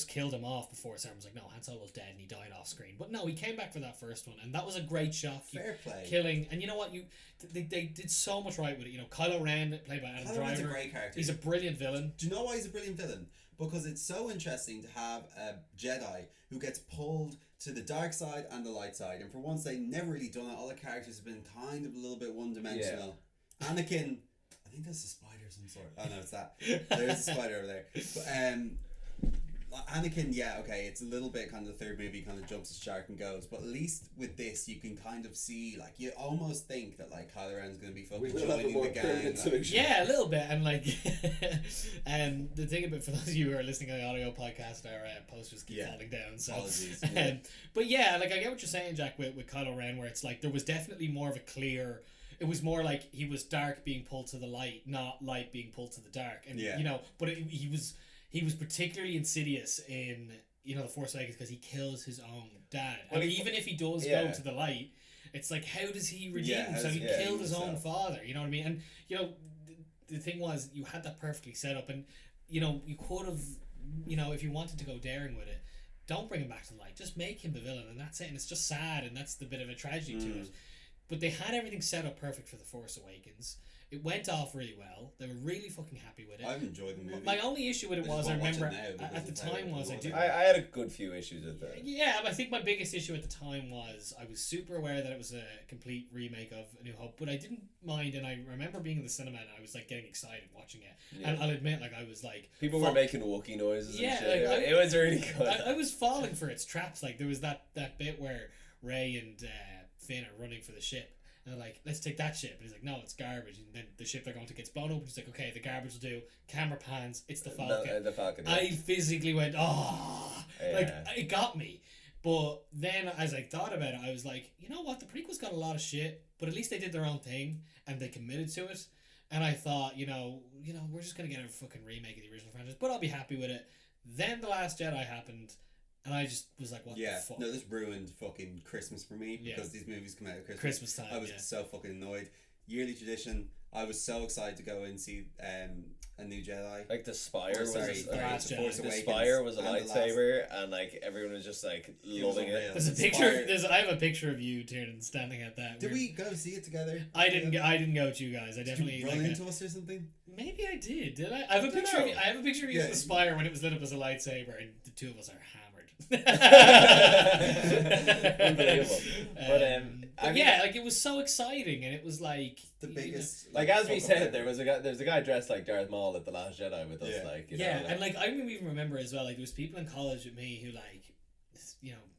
killed him off before Sam was like, no, Han Solo's dead and he died off screen. But no, he came back for that first one, and that was a great shot. Fair play. Killing, and you know what? They did so much right with it. You know, Kylo Ren, played by Adam Kylo Ren's a Driver, great character. he's a brilliant villain. Do you know why he's a brilliant villain? Because it's so interesting to have a Jedi who gets pulled to the dark side and the light side, and for once they've never really done it. All the characters have been kind of a little bit one-dimensional. Anakin, I think that's a spider of some sort. Oh no, it's that. There's a spider over there. But Anakin, yeah, okay, it's a little bit kind of the third movie kind of jumps the shark and goes, but at least with this you can kind of see, like, you almost think that like Kylo Ren's gonna be fucking joining the gang. Like, Yeah, a little bit, and like, the thing about, for those of you who are listening on the audio podcast, our posters keep falling down. So, apologies. Yeah. but yeah, like I get what you're saying, Jack, with Kylo Ren, where it's like there was definitely more of a clear. It was more like he was dark being pulled to the light, not light being pulled to the dark, and Yeah. you know, but he was particularly insidious in, you know, The Force Awakens because he kills his own dad. Well, and he- even if he does yeah. go to the light, it's like, how does he redeem Yeah, himself? He how's- yeah, killed his own himself. father, you know what I mean? And, you know, the thing was, you had that perfectly set up, and, you know, you could have, you know, if you wanted to go daring with it, don't bring him back to the light. Just make him the villain, and that's it. And it's just sad, and that's the bit of a tragedy to it. But they had everything set up perfect for The Force Awakens. It went off really well. They were really fucking happy with it. I've enjoyed the movie. My only issue with it I just was, I won't watch it remember now because at the it's how time it was, I was. do. I had a good few issues with that. Yeah, but I think my biggest issue at the time was I was super aware that it was a complete remake of A New Hope, but I didn't mind, and I remember being in the cinema and I was like getting excited watching it. Yeah. And I'll admit, like, I was like, People were making Wookiee noises Yeah, and shit. like, It was really good. I was falling for its traps. Like there was that bit where Rey and Finn are running for the ship. And they're like, let's take that ship. And he's like, no, it's garbage. And then the ship they're going to gets blown up. And he's like, okay, the garbage will do. Camera pans. It's the Falcon. The Falcon. Yeah. I physically went, oh, like it got me. But then as I thought about it, I was like, you know what? The prequels got a lot of shit, but at least they did their own thing and they committed to it. And I thought, you know, we're just gonna get a fucking remake of the original franchise, but I'll be happy with it. Then The Last Jedi happened. And I just was like, what the fuck? No, this ruined fucking Christmas for me because these movies come out at Christmas time. I was so fucking annoyed. Yearly tradition. I was so excited to go and see A New Jedi. Like the Spire was The Last the Jedi. Spire was a lightsaber, and like everyone was just like loving it. There's a picture. I have a picture of you, Tiernan, standing at that. Did we go see it together? I didn't go with you guys. I definitely Did you run into us or something. Maybe I did. Did I? I have a picture. I have a picture of you at the Spire when it was lit up as a lightsaber, and the two of us are hammered. Unbelievable. But yeah, like it was so exciting, and it was like the biggest. Like as we said, there's a guy dressed like Darth Maul at the Last Jedi with us. Yeah. Like and like I even remember as well. Like there was people in college with me who like,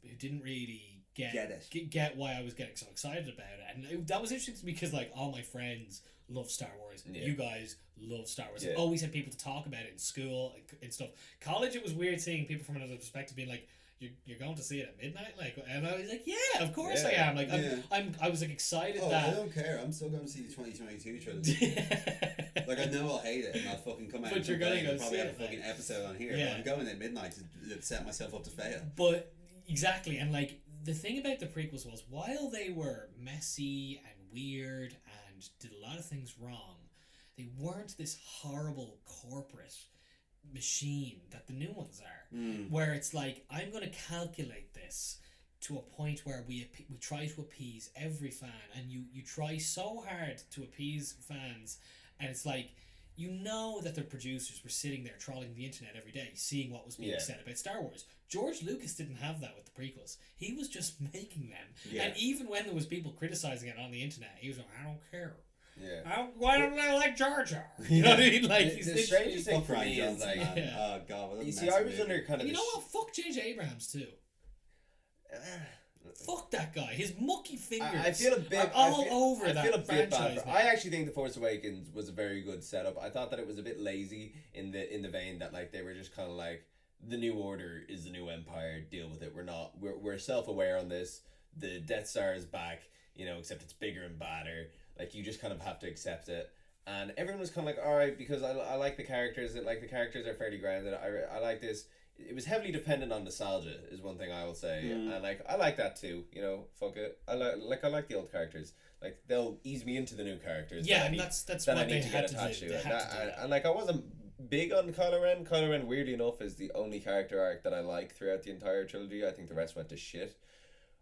who didn't really get why I was getting so excited about it, and that was interesting to me because like all my friends love Star Wars. Yeah. You guys love Star Wars. Yeah. I've always had people to talk about it in school and stuff. College, it was weird seeing people from another perspective being like, "You're going to see it at midnight," like, and I was like, "Yeah, of course I am." Like, I was like excited that I don't care. I'm still going to see the 2022 trilogy. Like I know I'll hate it and I'll fucking come out. But you're going to go probably see have a fucking episode on here. Yeah. But I'm going at midnight to set myself up to fail. But exactly, and like the thing about the prequels was while they were messy and weird and did a lot of things wrong, they weren't this horrible corporate machine that the new ones are. Where it's like, I'm going to calculate this to a point where we try to appease every fan, and you try so hard to appease fans, and it's like, you know that the producers were sitting there trawling the internet every day, seeing what was being said about Star Wars. George Lucas didn't have that with the prequels. He was just making them. And even when there was people criticizing it on the internet, he was like, I don't care. Yeah. Why don't I like Jar Jar? You know what I mean? Like, the strangest thing for me is like, oh god, you see, I was under kind of. And you know what? Fuck J.J. Abrams too. Fuck that guy. His mucky fingers. I feel a bit over that feel a bit franchise. bad. I actually think The Force Awakens was a very good setup. I thought that it was a bit lazy in the vein that like they were just kind of like, the New Order is the new Empire. Deal with it. We're self-aware on this. The Death Star is back. Except it's bigger and badder. Like you just kind of have to accept it. And everyone was kind of like, all right, because I like the characters. Like the characters are fairly grounded. I like this. It was heavily dependent on nostalgia, is one thing I will say, and like I like that too. Fuck it. I like the old characters. Like they'll ease me into the new characters. Yeah, and that's what they had to do. And like I wasn't big on Kylo Ren. Kylo Ren, weirdly enough, is the only character arc that I like throughout the entire trilogy. I think the rest went to shit.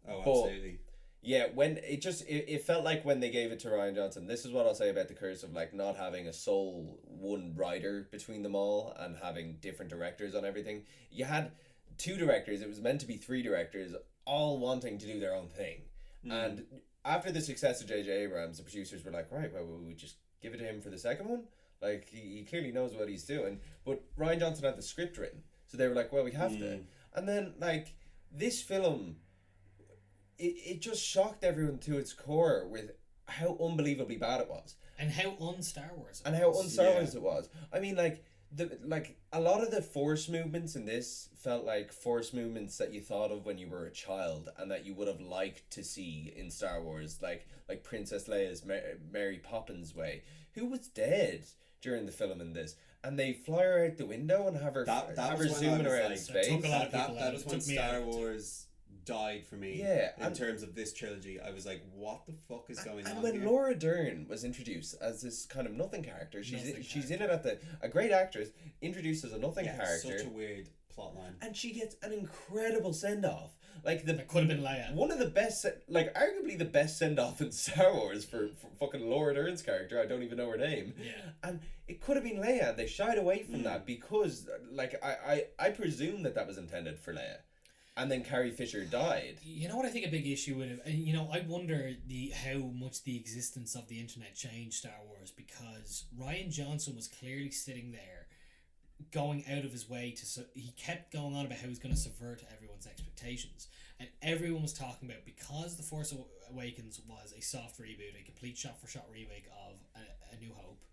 Oh, absolutely. Yeah, when it felt like when they gave it to Rian Johnson, this is what I'll say about the curse of like not having a sole one writer between them all and having different directors on everything. You had two directors, it was meant to be three directors, all wanting to do their own thing. And after the success of J.J. Abrams, the producers were like, right, well, we just give it to him for the second one? Like, he clearly knows what he's doing. But Rian Johnson had the script written, so they were like, well, we have to. And then, like, this film... It just shocked everyone to its core with how unbelievably bad it was, and how un-Star Wars it was. I mean, like a lot of the force movements in this felt like force movements that you thought of when you were a child and that you would have liked to see in Star Wars, like Princess Leia's Mary Poppins way, who was dead during the film in this. And they fly her out the window and have her zooming around space. That was when Star Wars died for me. In terms of this trilogy, I was like, what the fuck is going on? And when Laura Dern was introduced as this kind of nothing character, she's in it a great actress, introduced as a nothing character. Such a weird plotline. And she gets an incredible send off. Like that could have been Leia. One of the best, like arguably the best send off in Star Wars for fucking Laura Dern's character. I don't even know her name. Yeah. And it could have been Leia, and they shied away from that because, like, I presume that was intended for Leia. And then Carrie Fisher died. You know what I think a big issue with it? And I wonder how much the existence of the internet changed Star Wars, because Rian Johnson was clearly sitting there going out of his way he kept going on about how he's going to subvert everyone's expectations. And everyone was talking about, because The Force Awakens was a soft reboot, a complete shot-for-shot remake of A New Hope.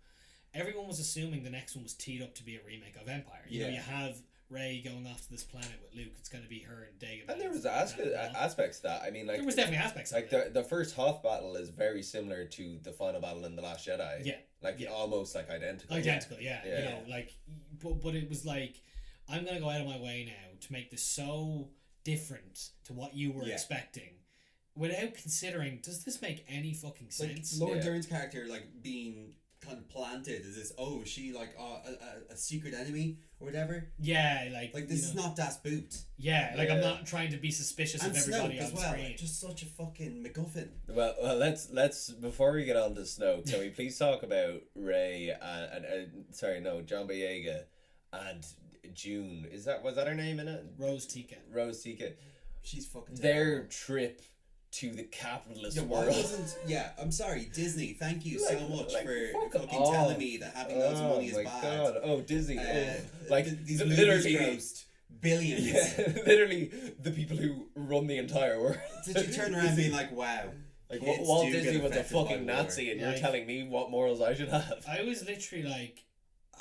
Everyone was assuming the next one was teed up to be a remake of Empire. You know, you have Rey going off to this planet with Luke. It's going to be her and Dagobah. And there was aspects to that. I mean, like there was definitely aspects. Like the first Hoth battle is very similar to the final battle in The Last Jedi. Yeah, like almost like identical. Identical, yeah. You know, like, but it was like, I'm going to go out of my way now to make this so different to what you were expecting, without considering, does this make any fucking sense? Like Laura Dern's character, like being kind of planted as this, oh, is she like a secret enemy or whatever? Yeah, like this is not Das Boot. Yeah, like I'm not trying to be suspicious of everybody Snoke on as well, screen. like, just such a fucking MacGuffin. Well, let's before we get on to Snoke, can we please talk about Rey and John Boyega and June? Was that her name in it? Rose Tika. She's fucking their terrible. Trip to the capitalist world. I'm sorry, Disney. Thank you so much for fucking off. telling me that having loads of money is bad. God. Oh, Disney. These literally grossed billions. Yeah, literally the people who run the entire world. Did you turn around being like, wow? Like Walt Disney was a fucking Nazi, and you're telling me what morals I should have? I was literally like,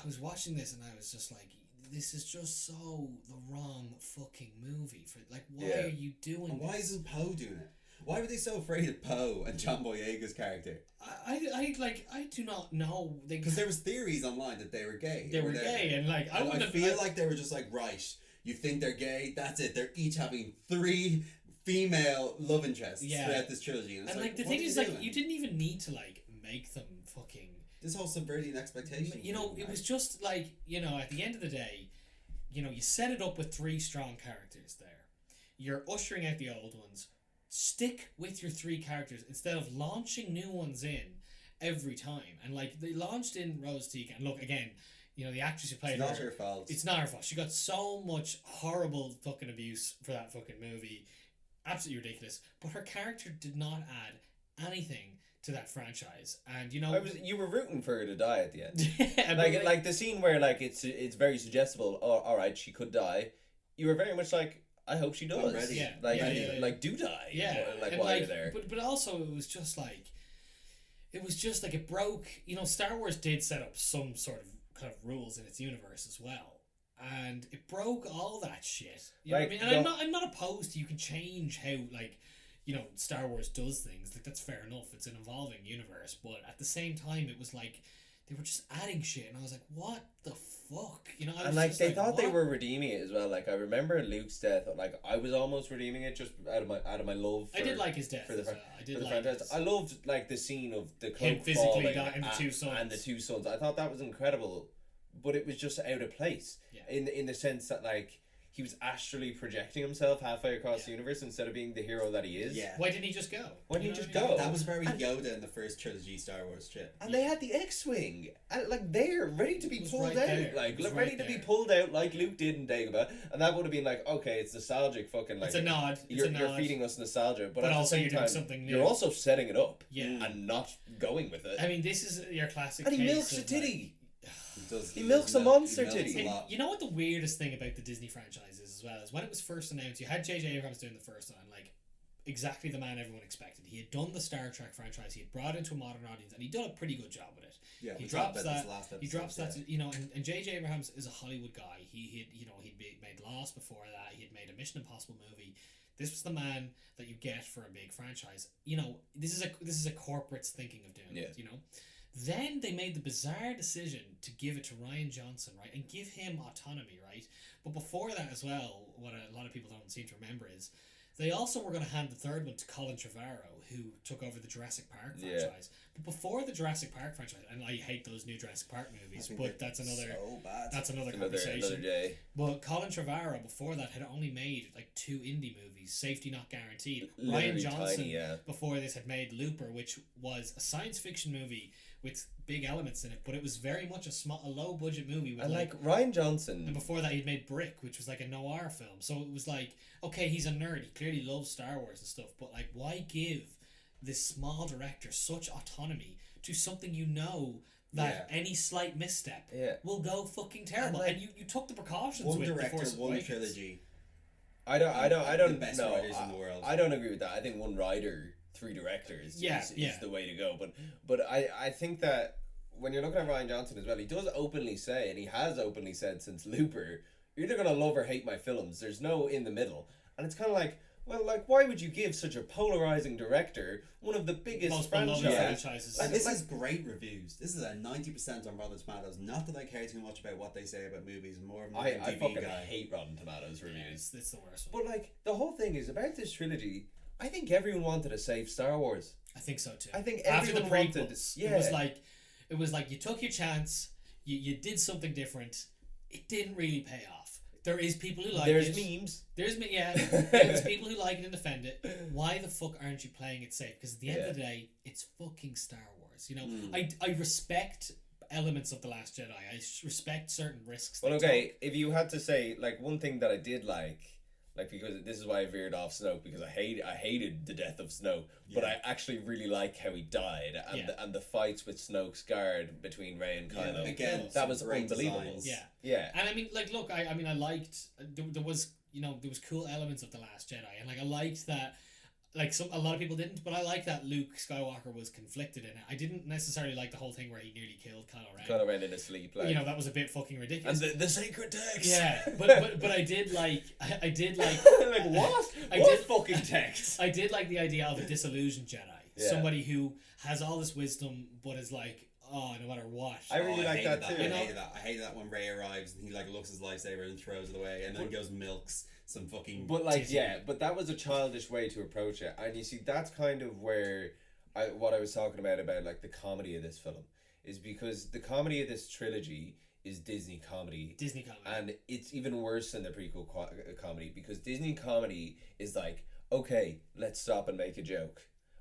I was watching this, and I was just like, this is just so the wrong fucking movie for why are you doing and this? Why isn't Poe doing it? Why were they so afraid of Poe and John Boyega's character? I do not know, because there was theories online that they were gay. They were gay, and I feel like they were just like, right, you think they're gay? That's it. They're each having 3 female love interests throughout this trilogy. And like the thing is, like, you didn't even need to make them fucking. This whole subverting expectations. You know, it was just like, you know, at the end of the day, you know, you set it up with 3 strong characters there. You're ushering out the old ones. Stick with your 3 characters instead of launching new ones in every time. And like, they launched in Rose Tika, and look, again, you know, the actress who played her. It's not her fault. It's not her fault. She got so much horrible fucking abuse for that fucking movie. Absolutely ridiculous. But her character did not add anything to that franchise, and you know, you were rooting for her to die at the end. Yeah, like the scene where like it's very suggestible. Oh, all right, she could die. You were very much like, I hope she does. I'm ready. Yeah, like do die. Yeah, like and while you're there. But also it was just like it broke. You know, Star Wars did set up some sort of kind of rules in its universe as well, and it broke all that shit. You know what I mean? And I'm not opposed to, you can change how, like, you know, Star Wars does things. Like, that's fair enough. It's an evolving universe. But at the same time, it was like, they were just adding shit. And I was like, what the fuck? You know, and like, they thought they were redeeming it as well. Like, I remember Luke's death. Like, I was almost redeeming it just out of my love. I did like his death. I did like franchise. I loved, like, the scene of the cloak him physically falling dying, and the 2 sons. And the 2 sons. I thought that was incredible. But it was just out of place. Yeah. In the sense that, like, he was astrally projecting himself halfway across the universe instead of being the hero that he is. Yeah. Why didn't he just go? Why didn't he just go? That was very Yoda in the first trilogy Star Wars shit. And they had the X-Wing, and like they're ready to be pulled out, ready to be pulled out like Luke did in Dagobah, and that would have been like, okay, it's nostalgic, fucking like it's a nod. You're feeding us nostalgia, but at also the same you're time, doing something new. You're also setting it up, and not going with it. I mean, this is your classic. And he case milks a of, titty. He milks a monster titty. And you know what the weirdest thing about the Disney franchise is as well is when it was first announced, you had J.J. Abrams doing the first one, like exactly the man everyone expected. He had done the Star Trek franchise, he had brought it into a modern audience, and he'd done a pretty good job with it. Yeah, he drops that. You know, and J.J. Abrams is a Hollywood guy. He'd made Lost before that. He had made a Mission Impossible movie. This was the man that you get for a big franchise. You know, this is a corporate's thinking of doing it. You know. Then they made the bizarre decision to give it to Rian Johnson, right, and give him autonomy, right? But before that as well, what a lot of people don't seem to remember is they also were going to hand the 3rd one to Colin Trevorrow, who took over the Jurassic Park franchise. But before the Jurassic Park franchise, and I hate those new Jurassic Park movies, but that's another conversation. Another day. But Colin Trevorrow before that had only made like 2 indie movies, Safety Not Guaranteed. Literally Rian Johnson tiny, before this had made Looper, which was a science fiction movie with big elements in it, but it was very much a low budget movie. With and like Rian Johnson, and before that he'd made Brick, which was like a noir film. So it was like, okay, he's a nerd, he clearly loves Star Wars and stuff, but like, why give this small director such autonomy to something you know that any slight misstep will go fucking terrible? And you took the precautions. One with director, Force one Awakens. trilogy. I don't the best know. writers in the world. I don't agree with that. I think one writer three directors Yeah, is the way to go. But I think that when you're looking at Rian Johnson as well, he does openly say, and he has openly said since Looper, you're either gonna love or hate my films. There's no in the middle, and it's kind of like, well, like, why would you give such a polarizing director one of the biggest Most beloved franchises? franchises. And this is great reviews. This is a 90% on Rotten Tomatoes. Not that I care too much about what they say about movies. More of an I IMDb fucking guy. hate Rotten Tomatoes Yeah, reviews. it's the worst one. But like the whole thing is about this trilogy. I think everyone wanted to save Star Wars. I think so too. I think after the everyone wanted. prequels, Yeah, it was like you took your chance, you did something different. It didn't really pay off. There is people who like there's it. memes. There's people who like it and defend it. Why the fuck aren't you playing it safe? Because at the end of the day, it's fucking Star Wars. You know, I respect elements of The Last Jedi. I respect certain risks. Well, they okay, took. if you had to say like one thing that I did like because this is why I veered off Snoke, because I hated the death of Snoke, but I actually really like how he died and the fights with Snoke's guard between Rey and Kylo. Again, that was great unbelievable. designs. Yeah. And I mean, like, look, I mean, I liked there was cool elements of The Last Jedi, and like I liked that. Like a lot of people didn't, but I like that Luke Skywalker was conflicted in it. I didn't necessarily like the whole thing where he nearly killed Kylo Ren. Kylo Ren in his sleep, like, You know, that was a bit fucking ridiculous. and the sacred text. Yeah, but I did like like what? I What did- fucking text? I did like the idea of a disillusioned Jedi, Yeah. somebody who has all this wisdom but is like, oh, no matter what. I really like hated that too. I You know? hated that. I hated that when Rey arrives and he like looks his lightsaber and throws it away, and then goes and milks some fucking. But like, Tizzy. yeah, but that was a childish way to approach it, and you see, that's kind of where what I was talking about like the comedy of this film is, because the comedy of this trilogy is Disney comedy, and it's even worse than the prequel comedy, because Disney comedy is like, okay, let's stop and make a joke.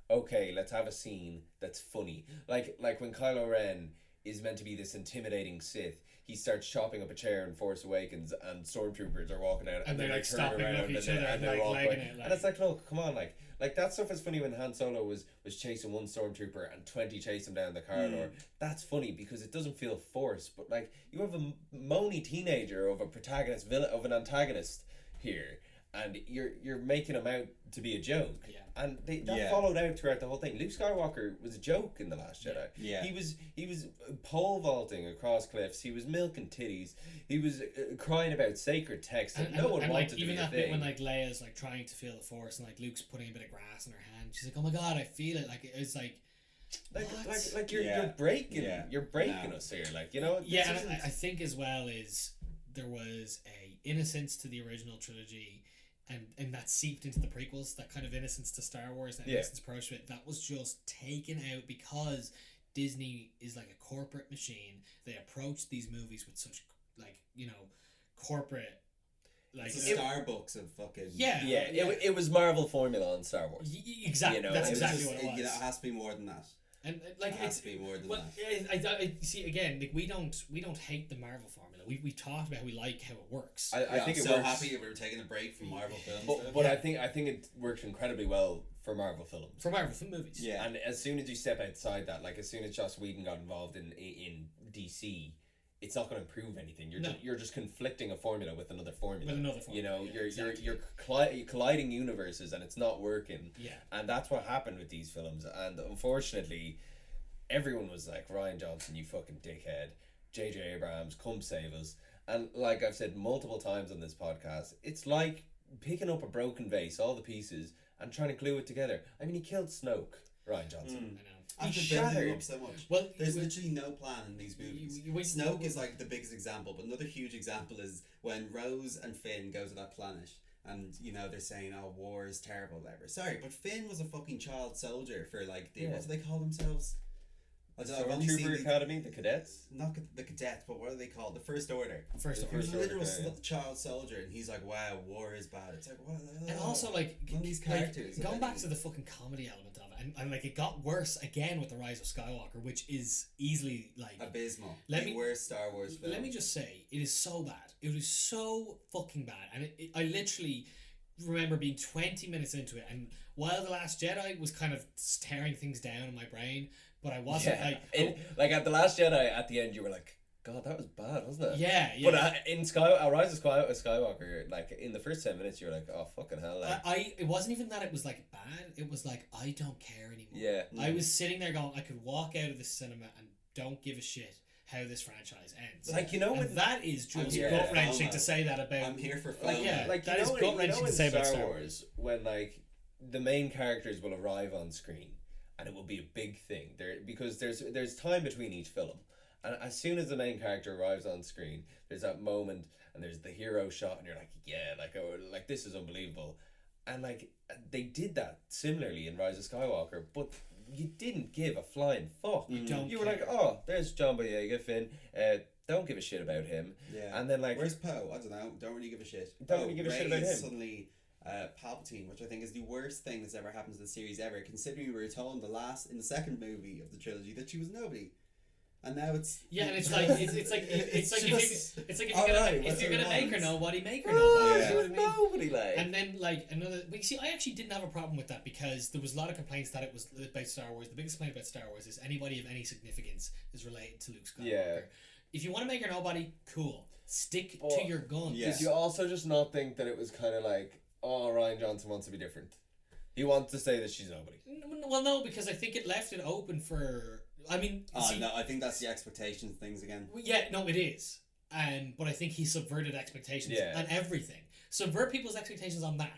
Okay, let's have a scene that's funny. Like when Kylo Ren is meant to be this intimidating Sith, he starts chopping up a chair in Force Awakens, and stormtroopers are walking out, And they're, then like, they turn stopping, around look at each and other, and, they're like, all legging quick. it, like- And it's like, look, come on, like that stuff is funny when Han Solo was chasing one stormtrooper and 20 chased him down the corridor. That's funny because it doesn't feel forced. But like, you have a moany teenager of an antagonist here, and you're making him out to be a joke. Yeah. And that followed out throughout the whole thing. Luke Skywalker was a joke in The Last Jedi. Yeah. He was pole vaulting across cliffs. He was milking titties. He was crying about sacred text that no one and wanted like to even be a that bit thing. when like Leia's like trying to feel the Force, and like Luke's putting a bit of grass in her hand. She's like, "Oh my god, I feel it!" Like it's like, what? You're breaking No. us here, like, you know. Yeah, this and isn't- I think as well is there was a innocence to the original trilogy, and that seeped into the prequels. That kind of innocence to Star Wars, that innocence approach to it, that was just taken out because Disney is like a corporate machine. They approach these movies with such corporate like It's a Starbucks of fucking. it was Marvel formula on Star Wars. Exactly. You know, That's it was exactly just, what it was. You know, it has to be more than that. And It has to be more than that. I see again. Like we don't hate the Marvel formula. We talked about how we like how it works. I think I'm it so works. happy we were taking a break from Marvel films. But I think it worked incredibly well for Marvel films. For Marvel film movies. Yeah. And as soon as you step outside that, like as soon as Joss Whedon got involved in DC, it's not going to improve anything. You're just conflicting a formula with another formula. With another formula, You know, yeah, you're colliding universes, and it's not working. Yeah. And that's what happened with these films. And unfortunately, everyone was like, Rian Johnson, you fucking dickhead. J.J. Abrams, come save us. And like I've said multiple times on this podcast, it's like picking up a broken vase, all the pieces, and trying to glue it together. I mean, he killed Snoke, Rian Johnson. I know. After He building shattered. up so much. Well, There's literally no plan in these movies. Snoke is like the biggest example, but another huge example is when Rose and Finn go to that planet, and you know they're saying, "Oh, war is terrible, whatever." Sorry, but Finn was a fucking child soldier for like the what do they call themselves? I've only seen Stormtrooper Academy, the cadets. not the cadets, but what are they called? The First Order. First The of He was First a Order, literal yeah. child soldier, and he's like, "Wow, war is bad." It's like, what? and also like none of these characters. going back to the fucking comedy element of it, and like it got worse again with the Rise of Skywalker, which is easily like abysmal. Let The me- worst Star Wars film. Let me just say, it is so bad. It was so fucking bad, and I literally remember being 20 minutes into it, and while The Last Jedi was kind of tearing things down in my brain, but I wasn't like, Like at The Last Jedi, at the end, you were like, God, that was bad, wasn't it? Yeah, yeah. But in Rise of Skywalker, like in the first 10 minutes, you're like, oh fucking hell! Like, it wasn't even that it was like bad. It was like I don't care anymore. yeah, I was sitting there going, I could walk out of the cinema and don't give a shit how this franchise ends. like you know, and when that is just here gut for wrenching FOMO. to say that about. I'm here for FOMO. Like, yeah, like that you is know, gut-wrenching to say about Star Star Wars when like the main characters will arrive on screen and it will be a big thing there because there's time between each film, and as soon as the main character arrives on screen, there's that moment and there's the hero shot and you're like, yeah, like, oh, like this is unbelievable, and like they did that similarly in Rise of Skywalker, but you didn't give a flying fuck. You were like, oh, there's John Boyega, Finn. Don't give a shit about him. Yeah. And then like, where's Poe? I don't know. Don't really give a shit. Don't really give a Rey shit about is him. Suddenly, Palpatine, which I think is the worst thing that's ever happened to the series ever. Considering we were told in the second movie of the trilogy that she was nobody, and now it's And it's like it's like if you're gonna make her nobody, make her oh, nobody. she You know was what I mean? nobody, like. And then like another, but you see, I actually didn't have a problem with that because there was a lot of complaints that it was about Star Wars. The biggest complaint about Star Wars is anybody of any significance is related to Luke Skywalker. Yeah. If you want to make her nobody, cool. Stick But- to your guns. Yeah. Did you also just not think that it was kind of like, oh, Ryan Johnson wants to be different? He wants to say that she's nobody. Well, no, because I think it left it open for. I mean, see, no, I think that's the expectations things again. yeah, no, it is. But I think he subverted expectations Yeah. on everything. Subvert people's expectations on that.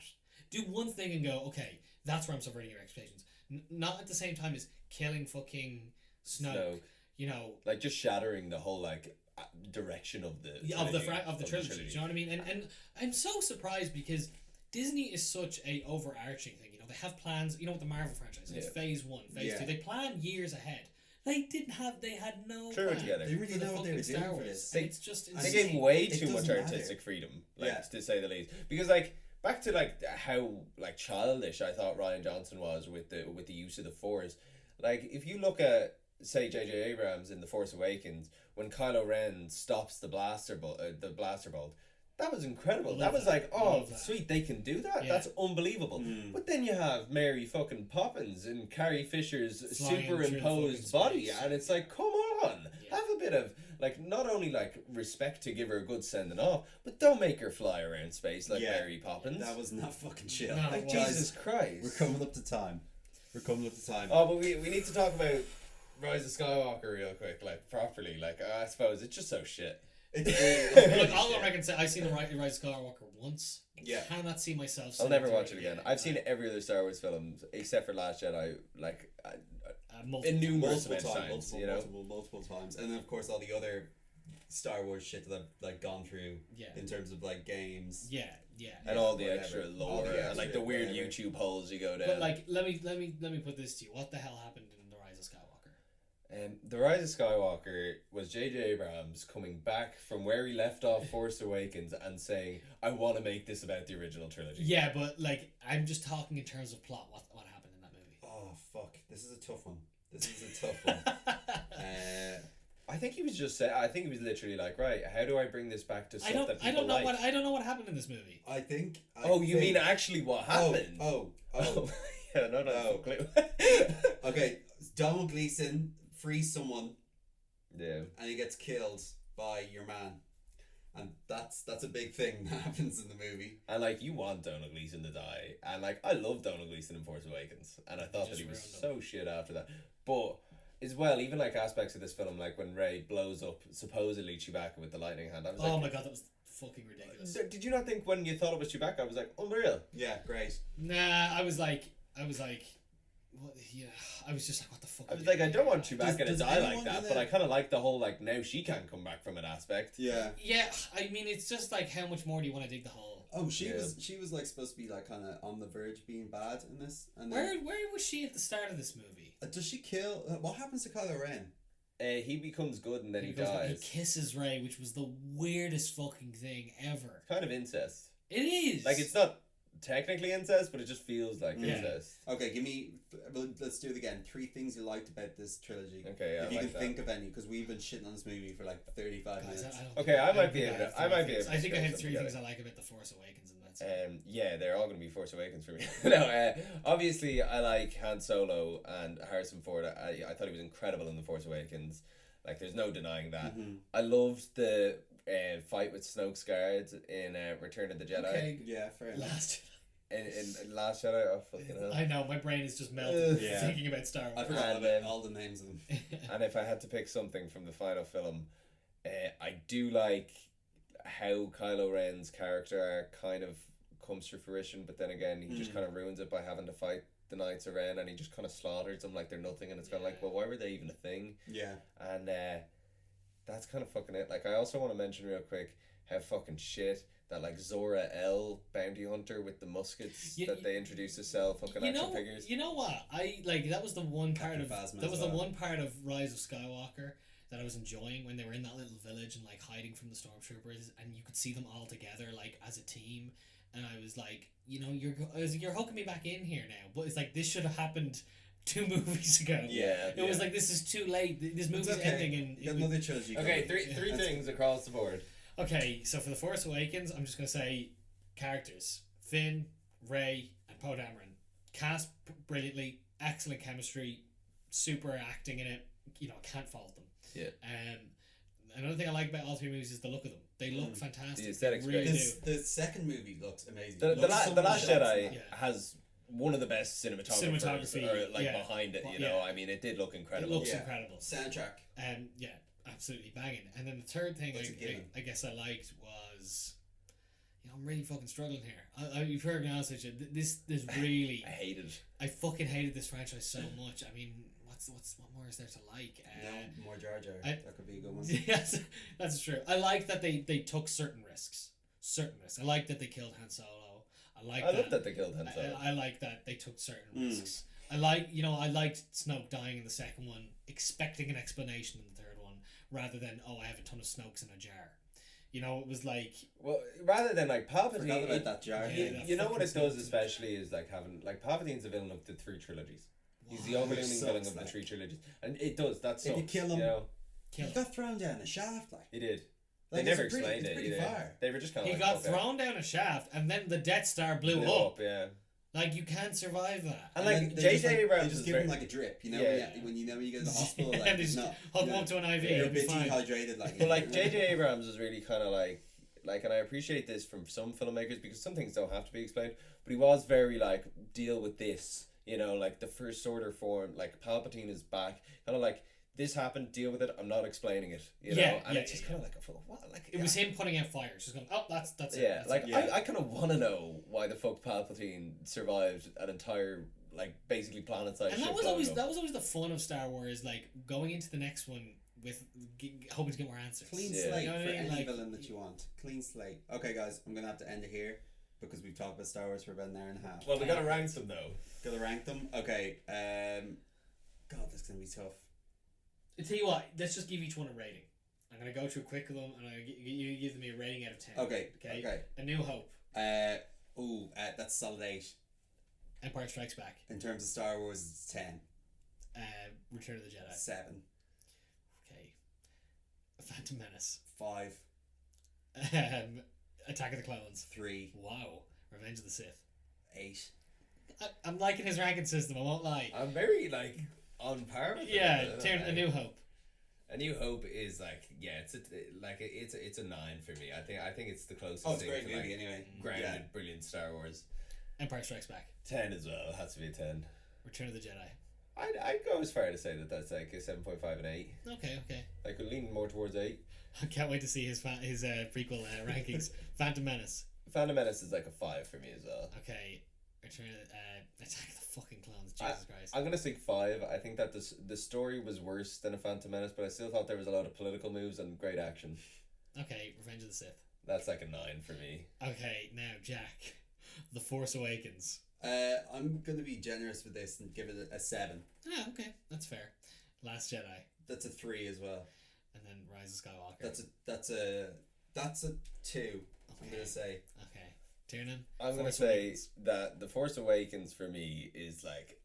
Do one thing and go, okay, that's where I'm subverting your expectations. Not at the same time as killing fucking Snoke. You know, Like just shattering the whole like direction of the trilogy. Do you know what I mean? And I'm so surprised because Disney is such a overarching thing. You know, they have plans. You know, with the Marvel franchise, it's Yeah. phase 1, phase 2. They plan years ahead. They had no Threw it plan together. They really for the know what they were fucking doing Star for Wars. this. And it's just They insane. gave way It too much doesn't artistic matter. freedom, like Yeah. to say the least. Because like back to like how like childish I thought Ryan Johnson was with the use of the Force. Like if you look at say J.J. Abrams in The Force Awakens when Kylo Ren stops the blaster bolt, that was incredible. Love That was that. like, oh, Love that. sweet, they can do that. Yeah. That's unbelievable. But then you have Mary fucking Poppins in Carrie Fisher's Flying through superimposed fucking body, space. and it's like, come on, Yeah. have a bit of like not only like respect to give her a good sending off, but don't make her fly around space like Yeah. Mary Poppins. That was not fucking chill. No, like it Jesus Christ. We're coming up to time. Oh, but we need to talk about Rise of Skywalker real quick, like properly. Like I suppose it's just so shit. Look, all I can say, I've seen the Rise of Skywalker once. I Yeah. cannot see myself. I'll sitting never through watch it again. I've seen every other Star Wars film except for Last Jedi, like multiple numerous multiple amounts of times, times, you know. multiple times, and then of course all the other Star Wars shit that I've like gone through Yeah. in terms of like games. Yeah. And all the whatever. extra All lore the and like extra the weird whatever. YouTube holes you go down. But like, let me put this to you. What the hell happened in the Rise of Skywalker? The Rise of Skywalker was J.J. Abrams coming back from where he left off Force Awakens and saying, I want to make this about the original trilogy. Yeah, but like, I'm just talking in terms of plot. What happened in that movie? Oh fuck! This is a tough one. I think he was just saying, I think he was literally like, right, how do I bring this back to stuff that I people don't know like? I don't know what happened in this movie. I think. You mean actually what happened? Oh. Yeah, no, Oh. clue. Okay, Donald Gleason frees someone Yeah. and he gets killed by your man, and that's a big thing that happens in the movie. And like you want Donald Gleason to die, and like I love Donald Gleason in Force Awakens, and I thought that Just he was ruined so shit after that. But as well, even like aspects of this film, like when Rey blows up supposedly Chewbacca with the lightning hand, I was like, Oh my god, that was fucking ridiculous. Did you not think when you thought it was Chewbacca, I was like, unreal? Yeah, great. Nah, I was like, what? Yeah, I was just like, what the fuck? I was like, I don't want Chewbacca to does die like anyone that, in but the- I kind of like the whole like now she can't come back from it aspect. Yeah. Yeah, I mean, it's just like, how much more do you want to dig the hole? Oh, she Yeah. was like supposed to be like kind of on the verge of being bad in this. And Where then, was she at the start of this movie? does she kill? What happens to Kylo Ren? He becomes good and then he goes back, dies. he kisses Rey, which was the weirdest fucking thing ever. Kind of incest. It is. Like it's not technically incest, but it just feels like Yeah. incest. Okay, let's do it again. 3 things you liked about this trilogy. Okay, yeah, if I you like can that. think of any, because we've been shitting on this movie for like 35 Guys, minutes. I don't Okay, think- I don't might be think able to- have I might three be things. able to I think I have scrape 3 something things I like about The Force Awakens, and that's it. Yeah, they're all going to be Force Awakens for me. No, obviously I like Han Solo and Harrison Ford. I thought he was incredible in The Force Awakens. Like, there's no denying that. Mm-hmm. I loved the fight with Snoke's guards in Return of the Jedi. Okay. Yeah, fair enough. Last. In Last Jedi, oh fucking hell. I know, my brain is just melting Yeah. thinking about Star I Wars. forgot And, about all the names of them. And if I had to pick something from the final film, I do like how Kylo Ren's character arc kind of comes to fruition, but then again, he just kind of ruins it by having to fight the Knights of Ren, and he just kind of slaughters them like they're nothing, and it's kind of like, well, why were they even a thing? Yeah. And that's kind of fucking it. Like, I also want to mention real quick how fucking shit that, like, Zora L bounty hunter with the muskets that they introduced as cell fucking action figures. You know what? That was the one part Captain of Phasma that as was well. the one part of Rise of Skywalker that I was enjoying, when they were in that little village and like hiding from the stormtroopers, and you could see them all together like as a team, and I was like, you're hooking me back in here now, but it's like this should have happened 2 movies ago. Yeah. It was like, this is too late. This movie's ending, and You got another trilogy. Okay, coming. three things across the board. Okay, so for The Force Awakens, I'm just gonna say characters: Finn, Rey, and Poe Dameron. Cast brilliantly, excellent chemistry, super acting in it. Can't fault them. Yeah. Another thing I like about all 3 movies is the look of them. They look fantastic. The aesthetics They really great. do. The second movie looks amazing. The Last Jedi Yeah. has one of the best cinematography behind it. You know, I mean, it did look incredible. It looks Yeah. incredible. Soundtrack. Yeah, absolutely banging. And then the third thing That's a given. I guess I liked was, I'm really fucking struggling here. You've heard me honest with you. This really, I hated it. I fucking hated this franchise so much. I mean, what more is there to like? No, more Jar Jar. That could be a good one. Yes, that's true. I like that they took certain risks. I like that they killed Han Solo. I love that they killed Han Solo. I like that they took certain risks. I liked Snoke dying in the second one, expecting an explanation in the third one, rather than, I have a ton of Snokes in a jar. It was like, well, rather than like Palpatine. Forgot about that jar. You know what it does especially is like having like Palpatine's the villain of the 3 trilogies. He's the overwhelming villain of the 3 trilogies, and it does. That's if you kill him, kill he him. got thrown down a shaft. Like He did. Like, They never it's pretty- explained it's it pretty either. far. They were just kind of He like, got thrown down a shaft, and then the Death Star blew up. Yeah. Like, you can't survive that. And then like they J.J. just, like, Abrams they just is give very, him like a drip, you know. Yeah. When you go to the hospital, Yeah, like they just no, hook him up to an IV. you're a It'll be bit fine. dehydrated, like. but like J.J. Abrams is really kind of like, and I appreciate this from some filmmakers because some things don't have to be explained. But he was very like, deal with this, like the First Order form, like Palpatine is back, kind of like, this happened, deal with it. I'm not explaining it, and it's just kind of like, what? Like It was him putting out fires, just going, that's it. Yeah, That's like it. I kind of want to know why the fuck Palpatine survived an entire like basically planet-sized. And ship that was blowing up. always the fun of Star Wars, like going into the next one with hoping to get more answers. Clean Yeah. slate You know what I for mean? any Like- villain that you want. Clean slate. Okay, guys, I'm gonna have to end it here because we've talked about Star Wars for about an hour and a half. Well, we gotta rank them though. Gotta rank them. Okay. God, that's gonna be tough. I tell you what, let's just give each one a rating. I'm gonna go through quick of them, and you give them a rating out of 10. Okay. A New Hope, That's solid 8. Empire Strikes Back, In terms of Star Wars, it's 10. Return of the Jedi. 7. Okay. Phantom Menace. 5. Attack of the Clones. 3. Wow. Revenge of the Sith. 8. I'm liking his ranking system, I won't lie. I'm very like on par with Yeah, it. turn A New Hope. A New Hope is like it's a 9 for me. I think it's the closest. Oh, it's a thing great to, movie like, anyway. grounded, Yeah. brilliant Star Wars. Empire Strikes Back. 10 as well. It has to be a 10. Return of the Jedi. I'd go as far to say that's like a 7.5 and 8. Okay. I could lean more towards 8. I can't wait to see his prequel rankings. Phantom Menace. Phantom Menace is like a 5 for me as well. Okay. Return Attack of the fucking Clones. Jesus Christ. I'm gonna say 5. I think that the story was worse than a Phantom Menace, but I still thought there was a lot of political moves and great action. Okay. Revenge of the Sith. That's like a 9 for me. Okay. Now, Jack. The Force Awakens. I'm gonna be generous with this and give it a 7. Ah, okay. That's fair. Last Jedi. That's a 3 as well. And then Rise of Skywalker. That's a 2. I'm Okay. gonna say. Okay. Tiernan. I'm gonna Force say Awakens. that The Force Awakens for me is like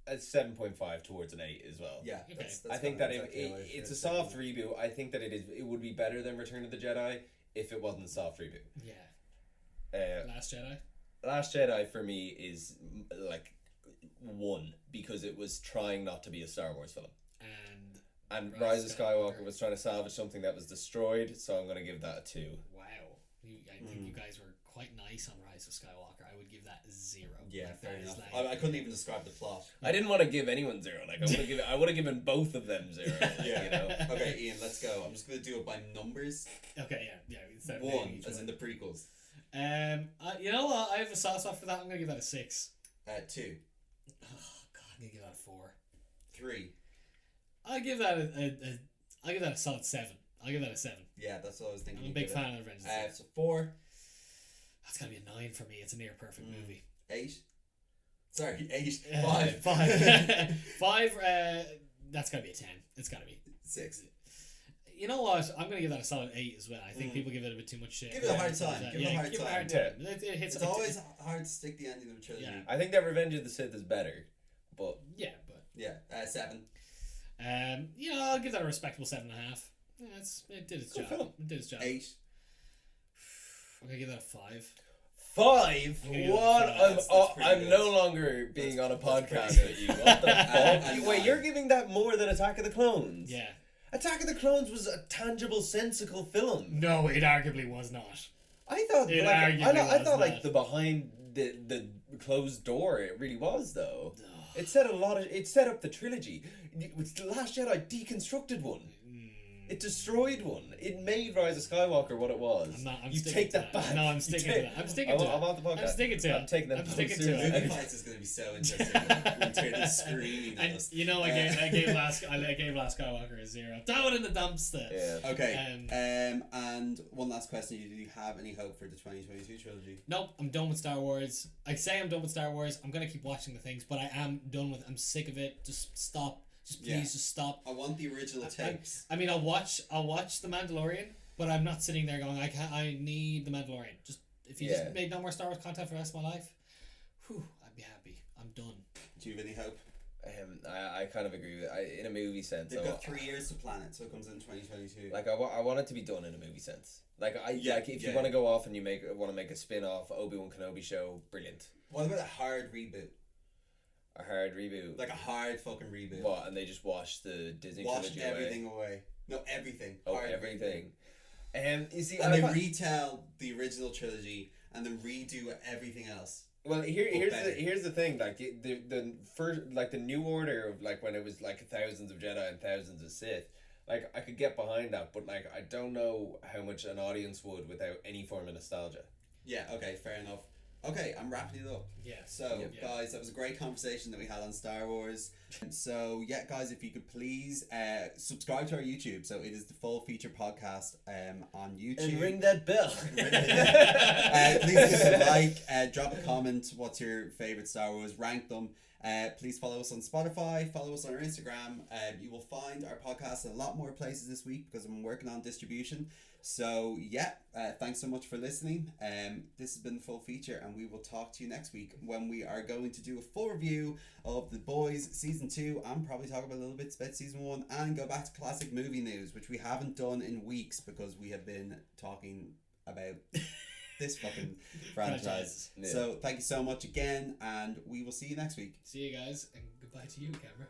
a 7.5 towards an 8 as well. Yeah. Okay. That's I think that exactly how I it's feel. a soft reboot. I think that it would be better than Return of the Jedi if it wasn't a soft reboot. Yeah. Last Jedi. Last Jedi for me is like 1 because it was trying not to be a Star Wars film. And And Rise of Skywalker was trying to salvage something that was destroyed, so I'm going to give that a 2. Wow. I think you guys were quite nice on Rise of Skywalker. I would give that 0. Yeah, Like, fair that is enough. like- I couldn't even describe the plot. I didn't want to give anyone 0. Like I would have given both of them 0. Yeah. You know. Okay, Ian, let's go. I'm just gonna do it by numbers. Okay, yeah. Instead of 1, naming each as in one. the prequels. You know what? I have a soft spot for that. I'm gonna give that a 6. 2, Oh God, I'm gonna give that a 4. 3. I'll give that I'll give that a solid 7. I'll give that a 7. Yeah, that's what I was thinking. I'm a you'd big give it. fan of Revenge of the Sith. So 4, That's gotta be a 9 for me. It's a near perfect movie. 8. Sorry, 8. 5. 5. 5. That's gotta be a 10. It's gotta be 6. You know what? I'm gonna give that a solid 8 as well. I think people give it a bit too much shit. Give it a hard time. Give it a hard time. It hits. It's always hard to stick the ending of a trilogy. Yeah. I think that Revenge of the Sith is better, but Yeah, but 7. I'll give that a respectable 7.5. Yeah, it did its Good job. film. It did its job. 8. I'm gonna give that a 5. 5. Yeah, What? that's pretty I'm good. no longer being on a That's podcast pretty with you. What the fuck? And Wait, 9. you're giving that more than Attack of the Clones? Yeah. Attack of the Clones was a tangible, sensical film. No, it arguably was not. I thought, It I arguably thought was like not. the behind the closed door, it really was though. It said it set up the trilogy. The Last Jedi deconstructed one. It destroyed one. It made Rise of Skywalker what it was. I'm you sticking take to that that. back. No, I'm You sticking take- to that. I'm sticking to it. I'm on the podcast. I'm sticking to it. I'm taking that I'm both sticking to seriously. it. Movie fights is going to be so interesting. When Tyrion's screaming at And us. you know, I gave Last Skywalker a 0. Throw it in the dumpster. Yeah. Okay. And one last question: do you have any hope for the 2022 trilogy? Nope, I'm done with Star Wars. I say I'm done with Star Wars. I'm gonna keep watching the things, but I am done with. I'm sick of it. Just stop. Just please, just stop. I want the original tapes. I mean, I'll watch The Mandalorian, but I'm not sitting there going, I need The Mandalorian. Just if you just made no more Star Wars content for the rest of my life, I'd be happy. I'm done. Do you have any hope? I kind of agree with in a movie sense. They've got 3 years to plan it, so it comes in 2022. Like I want it to be done in a movie sense. Like if you yeah. want to go off and you want to make a spin-off Obi-Wan Kenobi show, brilliant. What about a hard reboot? A hard reboot. Like a hard fucking reboot. What? And they just wash the Disney Wash trilogy everything away. No, everything. Oh, Hard everything. You see, and they retell the original trilogy and then redo everything else. Well, here's the thing. Like the first, like the New Order of like when it was like thousands of Jedi and thousands of Sith. Like I could get behind that, but like I don't know how much an audience would without any form of nostalgia. Yeah. Okay. Fair enough. Okay, I'm wrapping it up. Yeah. So, guys, that was a great conversation that we had on Star Wars. So, yeah, guys, if you could please subscribe to our YouTube. So, it is the full feature podcast on YouTube. And ring that bell. Please give us a like, drop a comment. What's your favorite Star Wars? Rank them. Please follow us on Spotify. Follow us on our Instagram. You will find our podcast in a lot more places this week because I'm working on distribution. So yeah, thanks so much for listening. This has been the full feature, and we will talk to you next week when we are going to do a full review of The Boys season 2 and probably talk about a little bit about season 1 and go back to classic movie news, which we haven't done in weeks because we have been talking about this fucking franchise. Franchise. So thank you so much again, and we will see you next week. See you guys, and goodbye to you, camera.